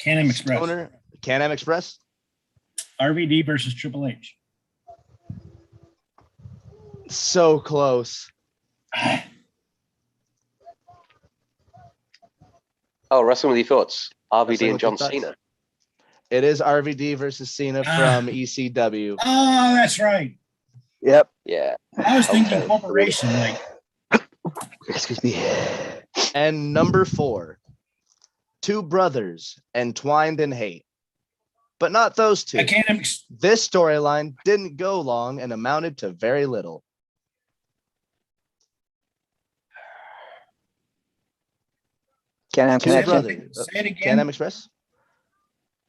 Can-Am Express. Stoner, Can-Am Express. RVD versus Triple H. So close. Oh, wrestling with your thoughts. RVD Wrestling and with your John thoughts. Cena. It is RVD versus Cena from ECW. Oh, that's right. Yep. Yeah. I was thinking Okay. corporation. Like, Excuse me. And number 4. 2 brothers entwined in hate. But not those 2. I can't. This storyline didn't go long and amounted to very little. Can-Am Two Connection. brothers. Say it again. Can-Am Express?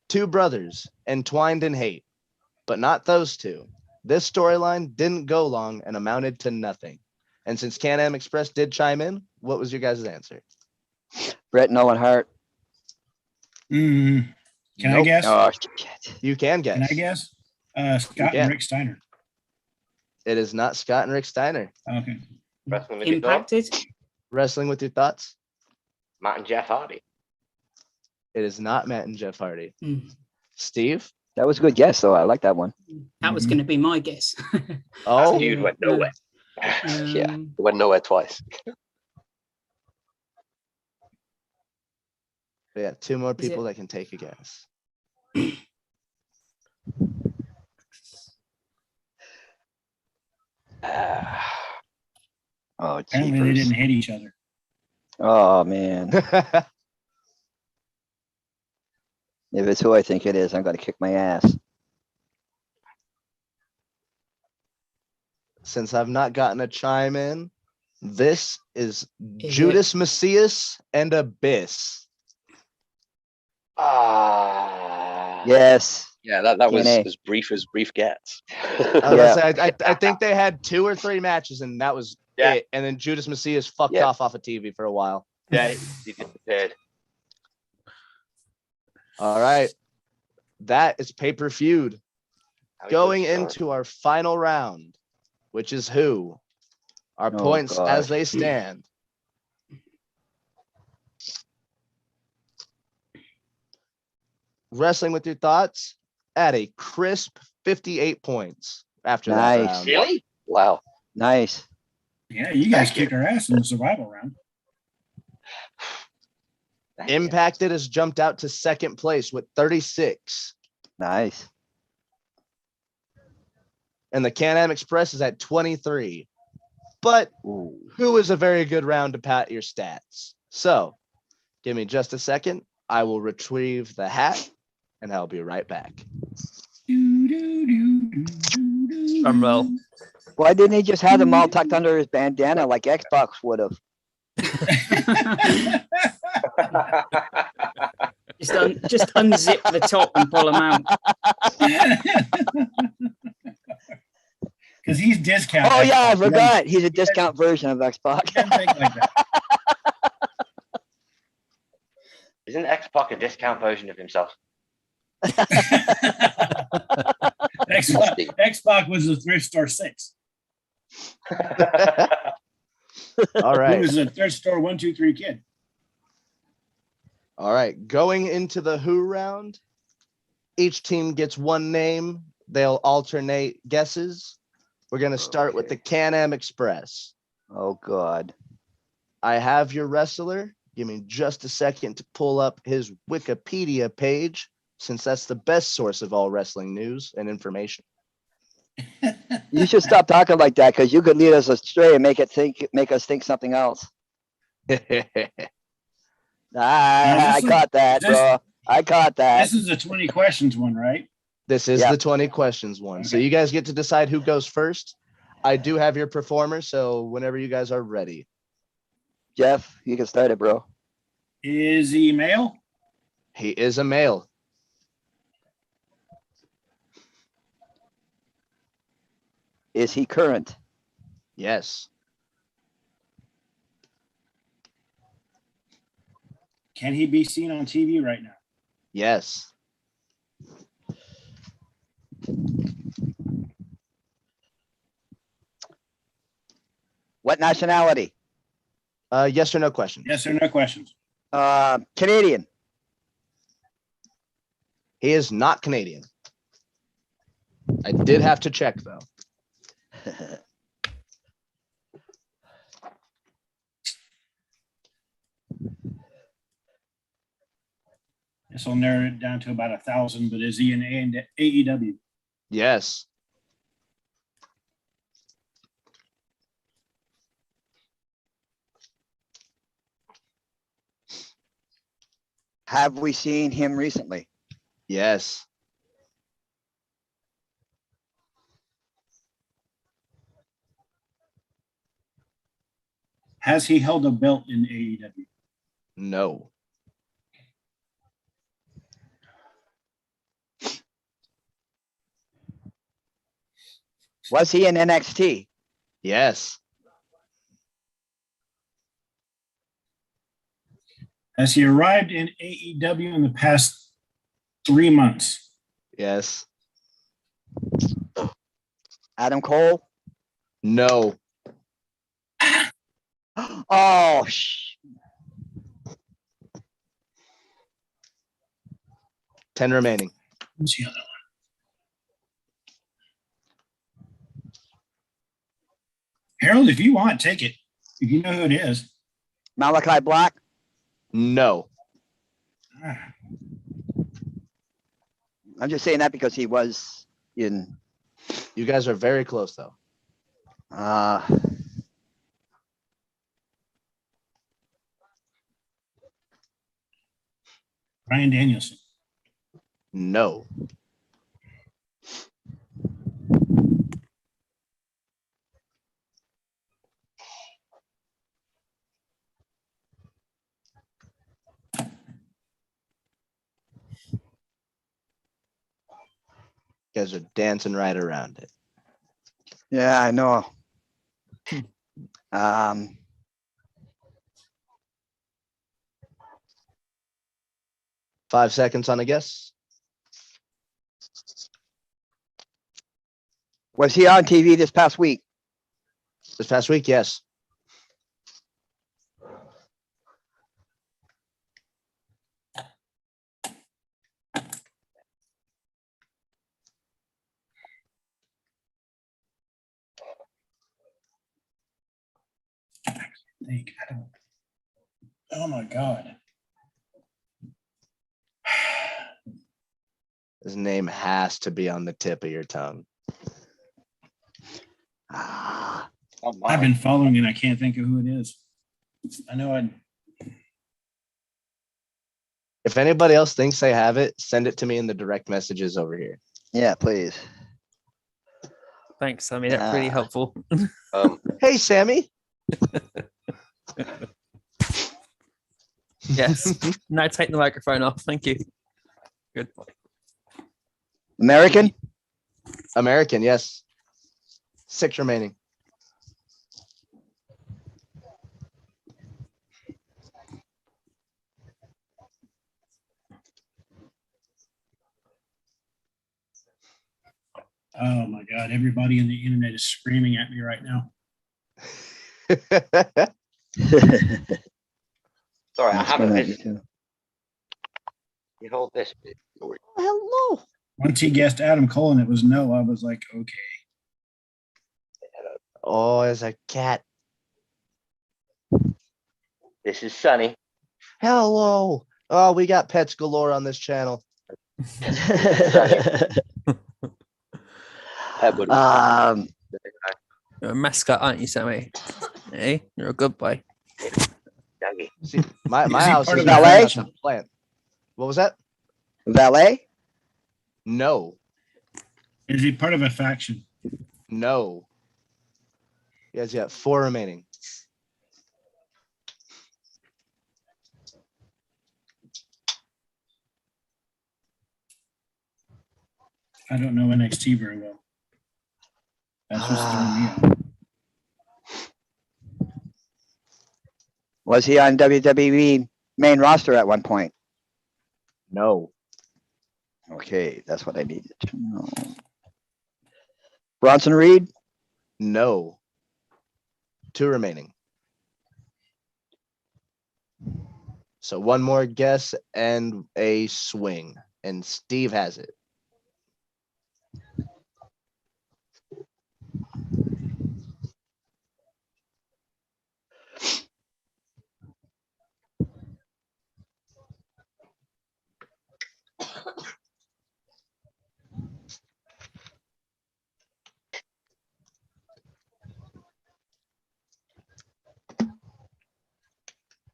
2 brothers entwined in hate, but not those 2. This storyline didn't go long and amounted to nothing. And since Can-Am Express did chime in, what was your guys' answer? Bret and Owen Hart. Can I Nope. guess? Oh, shit. You can guess. Can I guess? Scott can. and Rick Steiner. It is not Scott and Rick Steiner. Okay. Wrestling with your thoughts. Impacted. Wrestling with your thoughts. Matt and Jeff Hardy. It is not Matt and Jeff Hardy. Mm. Steve. That was a good guess, though. I like that one. That was Mhm. going to be my guess. Oh, That feud went nowhere. Yeah. Um, It went nowhere twice. yeah. Two more Is people it- that can take a guess. Oh, Apparently they jeepers. didn't hit each other. Oh, man. If it's who I think it is, I'm going to kick my ass. Since I've not gotten a chime in, this is Is Judas Macias and Abyss. Yes. Yeah, that was TNA. as brief gets. I was Yeah. gonna say, I think they had 2 or 3 matches, and that was Yeah. it. And then Judas Macias fucked Yeah. off of TV for a while. Yeah, he disappeared. All right, that is Paper Feud. How he Going was sorry. into our final round, which is who? Our Oh, points as gosh. they stand. Wrestling with your thoughts at a crisp 58 points after that Nice. round. Really? Wow. Nice. Yeah, you guys Thank you. kicked our ass in the survival round. Thank you. Impacted has jumped out to second place with 36. Nice. And the Can-Am Express is at 23. But Ooh. who is a very good round to pat your stats? So give me just a second. I will retrieve the hat and I'll be right back. Drum roll. Why didn't he just have them all tucked under his bandana like Xbox would have? just unzip the top and pull them out. Because he's discount. Oh, yeah, I Xbox. forgot. He's a discount version of Xbox. Can't think like that. Isn't X-Pac a discount version of himself? Xbox was the thrift store 6. All He right. was a thrift store 1, 2, 3 kid. All right. Going into the Who round, each team gets one name. They'll alternate guesses. We're going to start with the Can-Am Express. Oh, God. I have your wrestler. Give me just a second to pull up his Wikipedia page, since that's the best source of all wrestling news and information. You should stop talking like that because you could lead us astray and make us think something else. I this is- caught that, this- bro. I caught that. This is the 20 questions one, right? This is Yep. the 20 questions one. So Okay. you guys get to decide who goes first. I do have your performer, so whenever you guys are ready. Jeff, you can start it, bro. Is he male? He is a male. Is he current? Yes. Can he be seen on TV right now? Yes. What nationality? Yes or no question. Yes or no questions? Canadian. He is not Canadian. I did have to check though. This will narrow it down to about 1,000, but is he in AEW? Yes. Have we seen him recently? Yes. Has he held a belt in AEW? No. Was he in NXT? Yes. Has he arrived in AEW in the past 3 months? Yes. Adam Cole. No. Oh, 10 remaining. Who's the other one? Harold, if you want, take it. If you know who it is. Malachi Black. No. Ah, I'm just saying that because he was in. You guys are very close, though. Brian Danielson. No. You guys are dancing right around it. Yeah, I know. 5 seconds on a guess. Was he on TV this past week? This past week, yes. I don't. Oh my God. His name has to be on the tip of your tongue. Ah, Oh, I've my. been following and I can't think of who it is. I know I. If anybody else thinks they have it, send it to me in the direct messages over here. yeah, please. Thanks, Sammy. That's really helpful. Hey, Sammy. Yes. Now take the microphone off. Thank you. Good. American. American, yes. 6 remaining. Oh my God. Everybody in the internet is screaming at me right now. Sorry, I That's haven't gonna be missed. too. You hold this bit. Hello. Once he guessed Adam Cole and it was no, I was like, okay. Oh, there's a cat. This is Sunny. Hello. Oh, we got pets galore on this channel. You're a mascot, aren't you, Sammy? Hey, you're a good boy. Doggy. See, my Is he house part is of the very faction? much a plant. What was that? Valet. No. Is he part of a faction? No. You guys got 4 remaining. I don't know NXT very well. That's what's throwing me off. Was he on WWE main roster at one point? No. Okay, that's what I needed to know. Bronson Reed. No. 2 remaining. So 1 more guess and a swing. And Steve has it.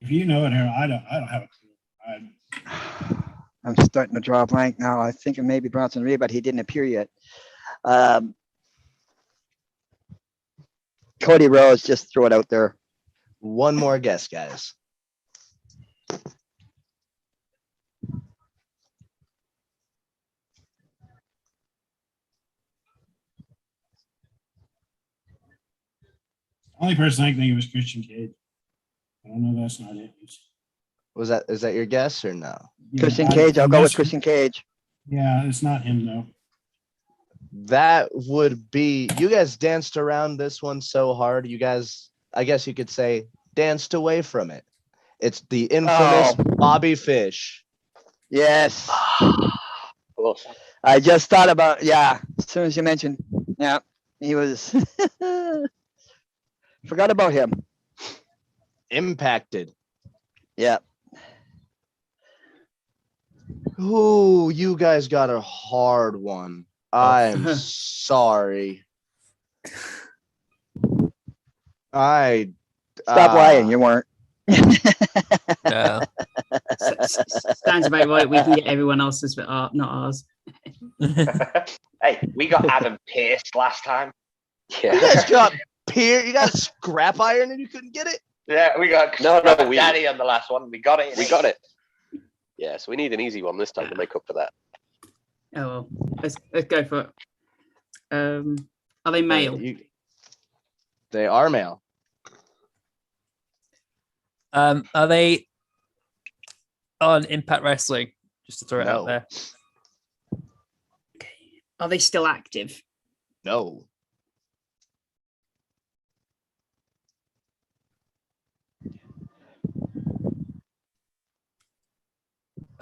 If you know it, Harold, I don't have a clue. I'm starting to draw a blank now. I think it may be Bronson Reed, but he didn't appear yet. Cody Rhodes, just throw it out there. 1 more guess, guys. Only person I can think of is Christian Cage. I don't know. That's not it. Is that your guess or no? Yeah, Christian Cage. I'll go with that's- Christian Cage. Yeah, it's not him though. That would be, you guys danced around this one so hard. You guys, I guess you could say, danced away from it. It's the infamous Bobby Fish. Yes. Of course. I just thought about, yeah, as soon as you mentioned, yeah, he was, forgot about him. Impacted. Yeah. Ooh, you guys got a hard one. I'm sorry. Stop lying, you weren't. No. Sounds about right. We can get everyone else's, but not ours. Hey, we got Adam Pearce last time. You Yeah. guys got you got scrap iron and you couldn't get it? Yeah, we got No, we- Daddy on the last one. We got it. We got it. Yeah, so we need an easy one this time to make up for that. Oh well, let's go for it. Are they male? They are male. Are they on Impact Wrestling? Just to throw it out No. there. Are they still active? No.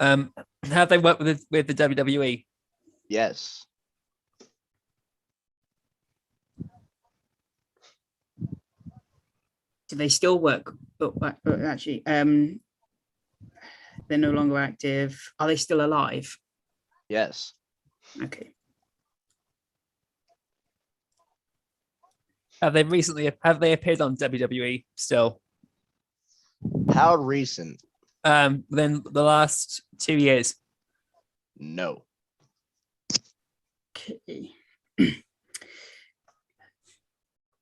Have they worked with the WWE? Yes. Do they still work? Actually, they're no longer active. Are they still alive? Yes. Okay. Have they appeared on WWE still? How recent? Within the last 2 years. No. Okay.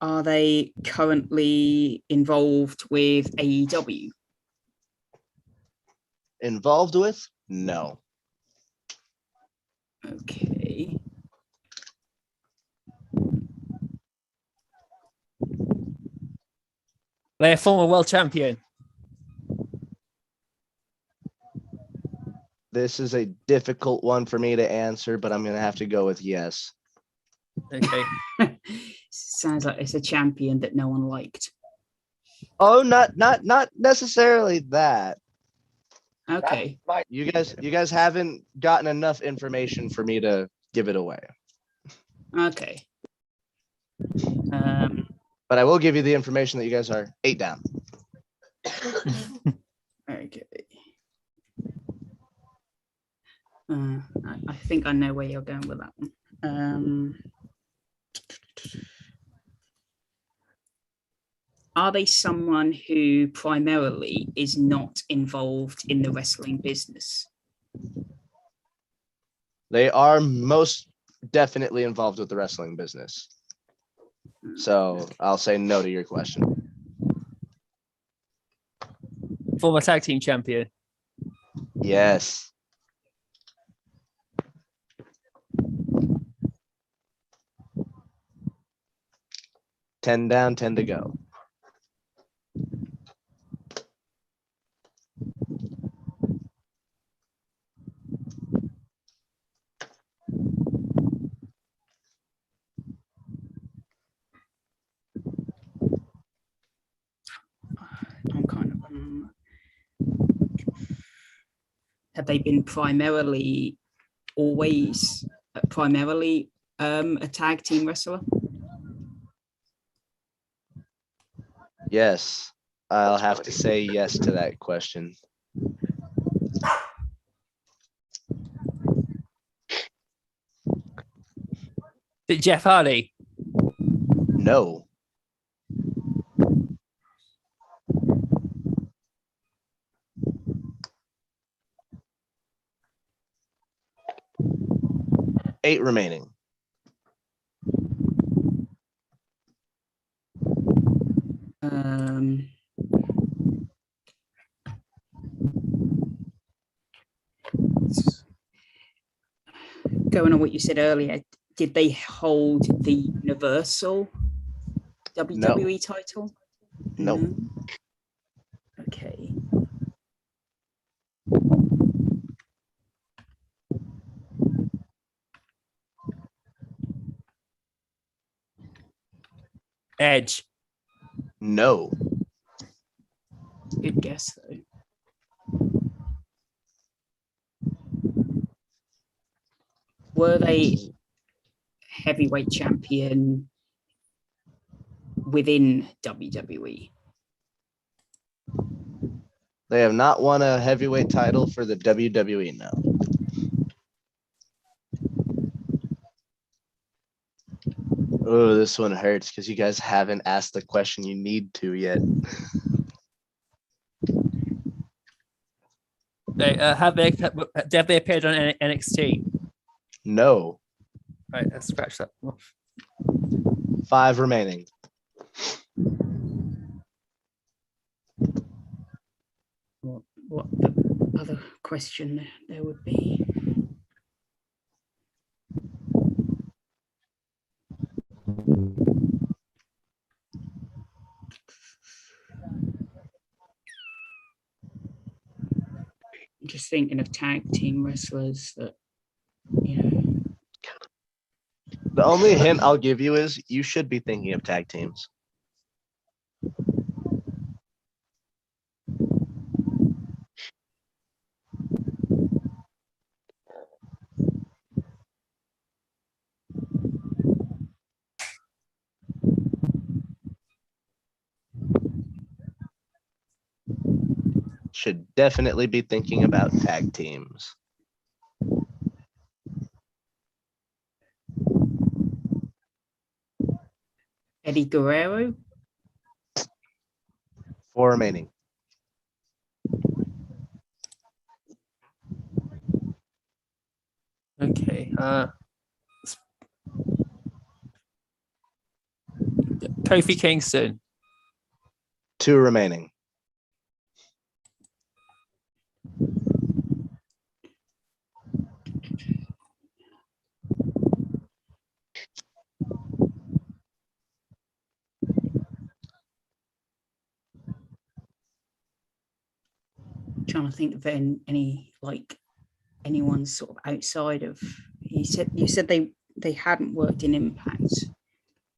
Are they currently involved with AEW? Involved with? No. Okay. They're a former world champion. This is a difficult one for me to answer, but I'm going to have to go with yes. Okay. Sounds like it's a champion that no one liked. Oh, not necessarily that. Okay. You guys haven't gotten enough information for me to give it away. Okay. But I will give you the information that you guys are 8 down. Okay. I think I know where you're going with that one. Are they someone who primarily is not involved in the wrestling business? They are most definitely involved with the wrestling business. So I'll say no to your question. Former tag team champion. Yes. Ten down, 10 to go. I'm kind of. Have they been primarily a tag team wrestler? Yes. I'll have to say yes to that question. Is it Jeff Hardy? No. Eight remaining. Going on what you said earlier, did they hold the Universal WWE title? No. Okay. Edge. No. Good guess though. Were they heavyweight champion within WWE? They have not won a heavyweight title for the WWE now. Oh, this one hurts because you guys haven't asked the question you need to yet. Have they appeared on NXT? No. Right, let's scratch that off. 5 remaining. What the other question there would be? I'm just thinking of tag team wrestlers that, you know. The only hint I'll give you is you should be thinking of tag teams. Should definitely be thinking about tag teams. Eddie Guerrero? 4 remaining. Okay. Kofi Kingston. 2 remaining. Trying to think of anyone sort of outside of. You said they hadn't worked in Impact.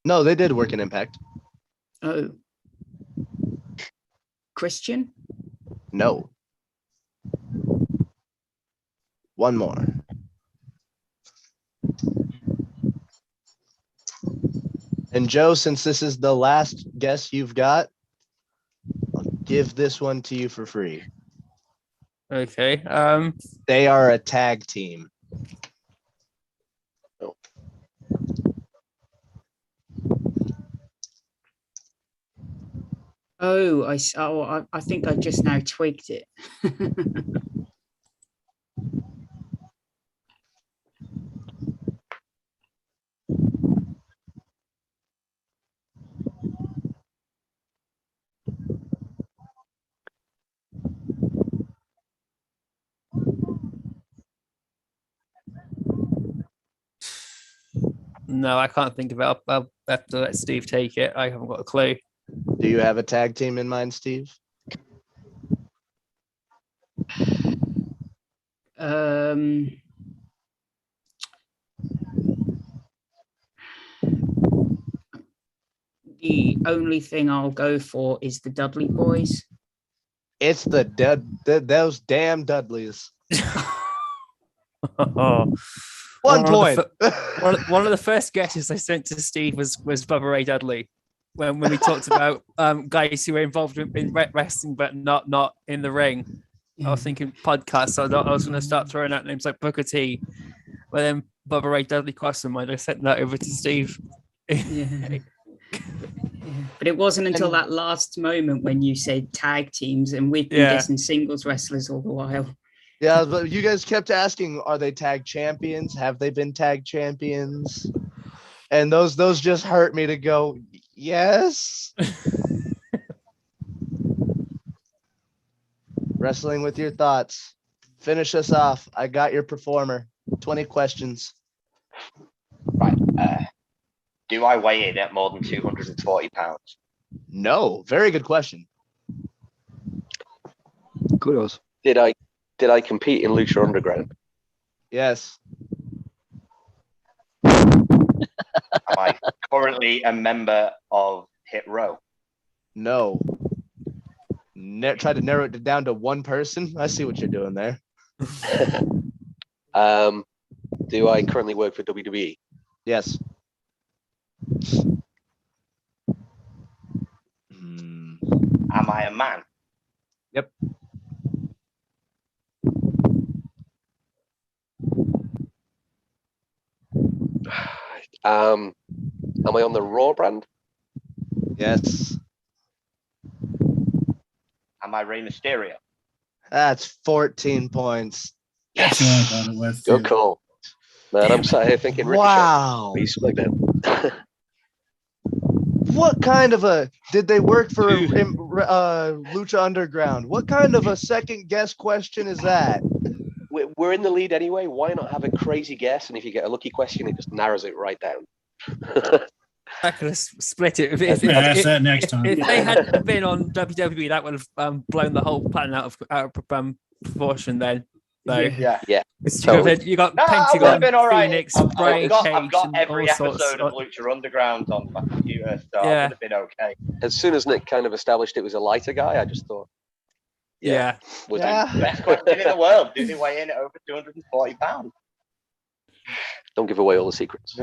No, they did work in Impact. Oh, Christian? No. 1 more. And Joe, since this is the last guess you've got, I'll give this one to you for free. Okay. They are a tag team. Oh, I think I just now twigged it. No, I can't think of it. I'll have to let Steve take it. I haven't got a clue. Do you have a tag team in mind, Steve? The only thing I'll go for is the Dudley Boys. It's those damn Dudleys. Oh. 1 point. One of the first guesses I sent to Steve was Bubba Ray Dudley when we talked about guys who were involved in wrestling but not in the ring. I was thinking podcasts, so I was going to start throwing out names like Booker T, but then Bubba Ray Dudley crossed my mind. I sent that over to Steve. Yeah. But it wasn't until that last moment when you said tag teams, and we've been guessing singles wrestlers all the while. Yeah, but you guys kept asking, are they tag champions? Have they been tag champions? And those just hurt me to go, yes. Wrestling with your thoughts. Finish us off. I got your performer. 20 questions. Right. Do I weigh in at more than 240 pounds? No. Very good question. Kudos. Did I compete in Lucha Underground? Yes. Am I currently a member of Hit Row? No. Try to narrow it down to one person. I see what you're doing there. Do I currently work for WWE? Yes. Am I a man? Yep. Am I on the Raw brand? Yes. Am I Rey Mysterio? That's 14 points. That's what I thought it was. Good Too. call. Man, I'm sat here thinking Ricochet. Wow. He's SmackDown. What kind of a did they work for Lucha Underground? What kind of a second guess question is that? We're in the lead anyway. Why not have a crazy guess? And if you get a lucky question, it just narrows it right down. I could have split it. Ask that next time. If they hadn't been on WWE, that would have blown the whole pattern out of proportion. Then, so Yeah. you got No, I would Pentagon, have been all right. Phoenix, I've Brian got Cage, and every all sorts. episode of Lucha Underground on my computer, so I Yeah. would have been okay. As soon as Nick kind of established it was a lighter guy, I just thought, Yeah. we're Yeah. Best question in the world. Did he weigh in at over 240 pounds? don't give away all the secrets.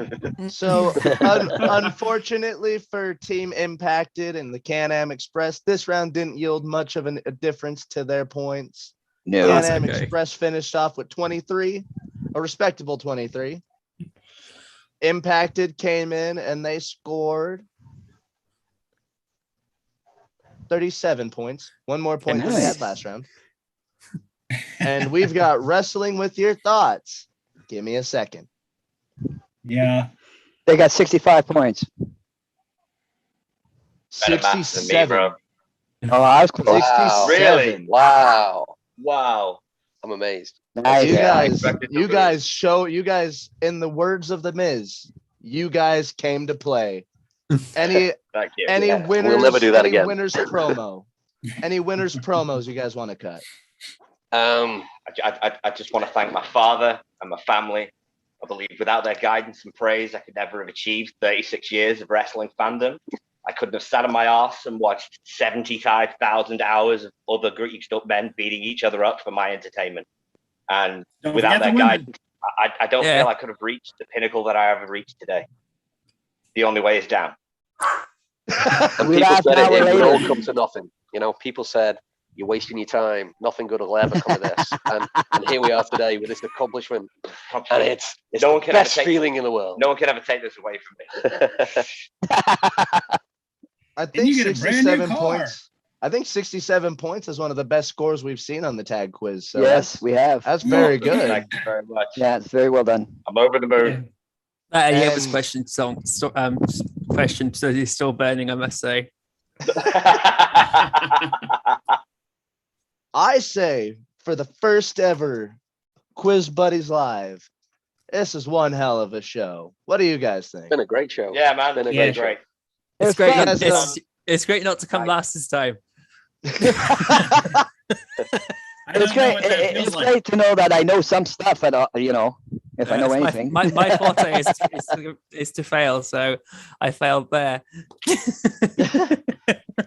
So unfortunately for Team Impacted and the Can-Am Express, this round didn't yield much of a difference to their points. No. That's Can-Am okay. Express finished off with 23, a respectable 23. Impacted came in and they scored 37 points. One more point than they had last round. And we've got Wrestling with Your Thoughts. Give me a second. Yeah. They got 65 points. Better maths than me, 67. bro. Oh, I was close. Wow. 67. Really? Wow. Wow. I'm amazed. Nice. You Yeah, I guys, expected to you lose. guys, in the words of the Miz, you guys came to play. Any Thank you. any Yeah. winners? We'll never do that any again. Winners promo. Any winners promos you guys want to cut? I just want to thank my father and my family. I believe without their guidance and praise, I could never have achieved 36 years of wrestling fandom. I couldn't have sat on my arse and watched 75,000 hours of other greased up men beating each other up for my entertainment. And Don't without forget their the women. guidance, I don't Yeah. feel I could have reached the pinnacle that I ever reached today. The only way is down. And We people laughed said an hour it would all later. come to nothing. You know, people said, you're wasting your time. Nothing good will ever come of this. And here we are today with this accomplishment. And it's No one the can ever best take- feeling in the world. No one can ever take this away from me. I And think you get a brand new 67 car. points. I think 67 points is one of the best scores we've seen on the tag quiz. So Yes, we have. that's very good. Thank you very much. Yeah, it's very well done. I'm over the moon. That Yeva's And- question question so is still burning, I must say. I say for the first ever Quiz Buddies Live, this is one hell of a show. What do you guys think? It's been a great show. Yeah, man. Been a Yeah, great show. great. It's It's great. fun. Yes, It's great not to come last this time. I It's don't know great. what that feels It's like. great to know that I know some stuff, and you know, if I know It's anything. My forte is to fail, so I failed there.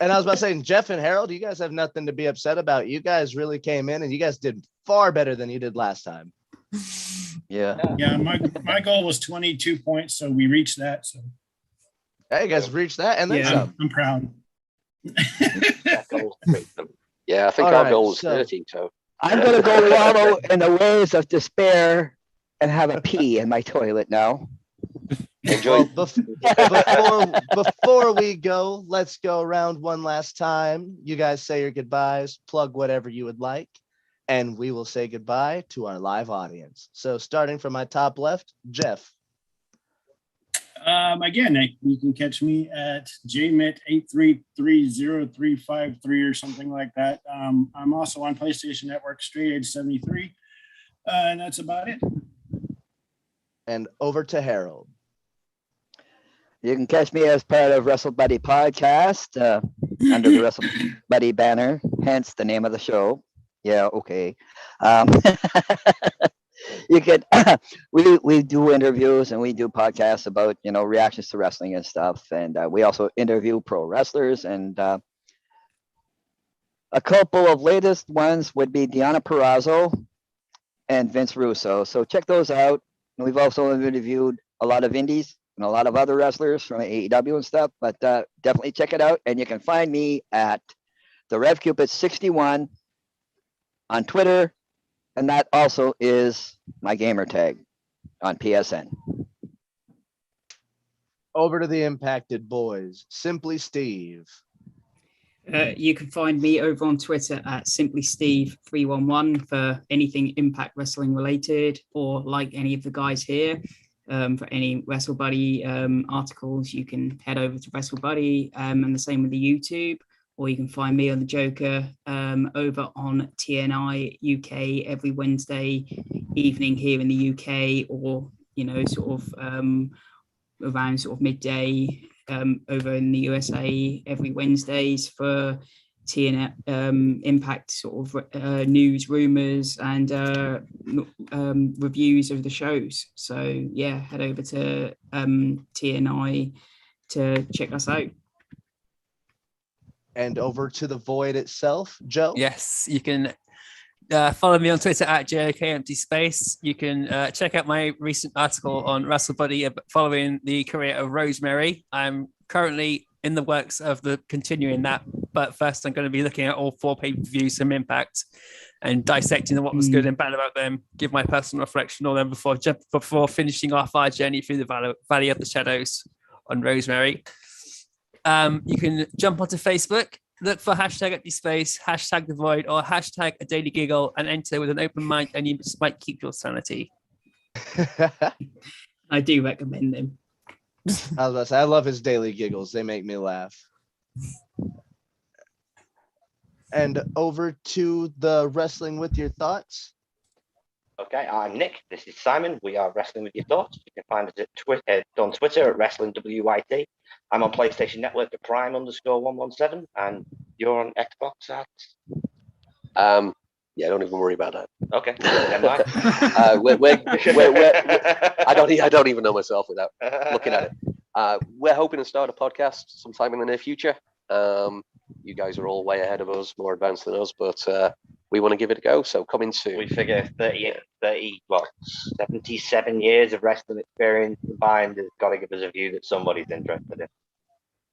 And I was about to say, Jeff and Harold, you guys have nothing to be upset about. You guys really came in and you guys did far better than you did last time. Yeah. Yeah, my goal was 22 points, so we reached that. So Hey, you guys reached that and then yeah, some. I'm proud. Yeah, I think All our right, goal was so- 30. So I'm gonna go wallow in the waves of despair and have a pee in my toilet now. enjoy. Well, before we go, let's go around one last time. You guys say your goodbyes, plug whatever you would like, and we will say goodbye to our live audience. So starting from my top left, Jeff. Again, you can catch me at jmit8330353 or something like that. I'm also on PlayStation Network, Straight Age 73, and that's about it. And over to Harold. You can catch me as part of Wrestlebuddy podcast under the Wrestlebuddy banner, hence the name of the show. Yeah, okay. You can we do interviews and we do podcasts about reactions to wrestling and stuff, and we also interview pro wrestlers, and a couple of latest ones would be Deonna Purrazzo and Vince Russo. So check those out. And we've also interviewed a lot of indies and a lot of other wrestlers from AEW and stuff, but definitely check it out. And you can find me at the RevCupid61 on Twitter, and that also is my gamer tag on PSN. Over to the impacted boys, Simply Steve. You can find me over on Twitter at simplysteve311 for anything Impact Wrestling related, or like any of the guys here. For any WrestleBuddy articles, you can head over to WrestleBuddy, and the same with the YouTube, or you can find me on the Joker over on TNI UK every Wednesday evening here in the UK, or around sort of midday over in the USA every Wednesdays for TNA Impact sort of news, rumors, and reviews of the shows. So yeah, head over to TNI to check us out. And over to the Void itself, Joe. Yes, you can follow me on Twitter at JOKEmptyspace. You can check out my recent article on WrestleBuddy following the career of Rosemary. I'm currently in the works of continuing that, but first I'm going to be looking at all 4 pay-per-views from Impact and dissecting what was good and bad about them, give my personal reflection on them before finishing off our journey through the Valley of the Shadows on Rosemary. You can jump onto Facebook, look for #EmptySpace, #The Void, or #A Daily Giggle, and enter with an open mind, and you just might keep your sanity. I do recommend them. I was about to say, I love his daily giggles. They make me laugh. And over to the Wrestling with Your Thoughts. Okay, I'm Nick. This is Simon. We are Wrestling with Your Thoughts. You can find us at on Twitter at Wrestling_WYT. I'm on PlayStation Network at Prime_117, and you're on Xbox at. Yeah, don't even worry about that. Okay, never mind. I don't even know myself without looking at it. We're hoping to start a podcast sometime in the near future. You guys are all way ahead of us, more advanced than us, but we want to give it a go. So coming soon. We figure 77 years of wrestling experience combined has got to give us a view that somebody's interested in.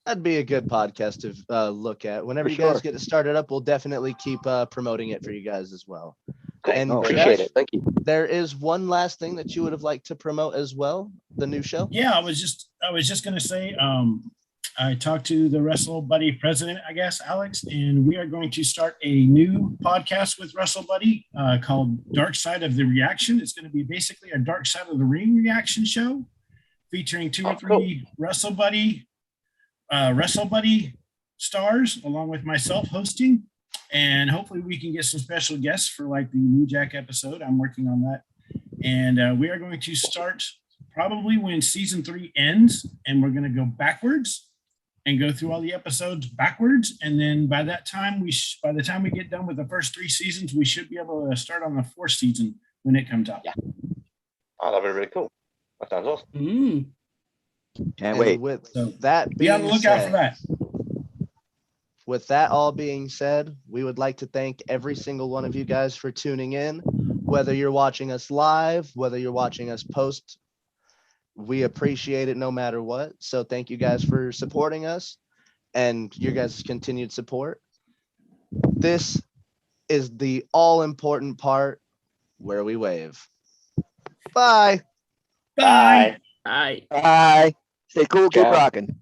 That'd be a good podcast to look at. Whenever you guys get it started up, we'll definitely keep promoting it for you guys as well. Cool. And appreciate it. Thank you. There is one last thing that you would have liked to promote as well, the new show. Yeah, I was just going to say, I talked to the WrestleBuddy president, I guess, Alex, and we are going to start a new podcast with WrestleBuddy called Dark Side of the Reaction. It's going to be basically a Dark Side of the Ring reaction show featuring 2 or 3 WrestleBuddy stars, along with myself hosting, and hopefully we can get some special guests for like the New Jack episode. I'm working on that, and we are going to start probably when season 3 ends, and we're going to go backwards and go through all the episodes backwards, and then by that time by the time we get done with the first 3 seasons, we should be able to start on the 4th season when it comes out. Yeah. Oh, that'd be really cool. That sounds awesome. Can't wait. With that being Be on the lookout for that. With that all being said, we would like to thank every single one of you guys for tuning in, whether you're watching us live, whether you're watching us post. We appreciate it no matter what. So thank you guys for supporting us and your guys' continued support. This is the all-important part where we wave. Bye. Bye. Bye. Bye. Stay cool. Keep Ciao. rocking.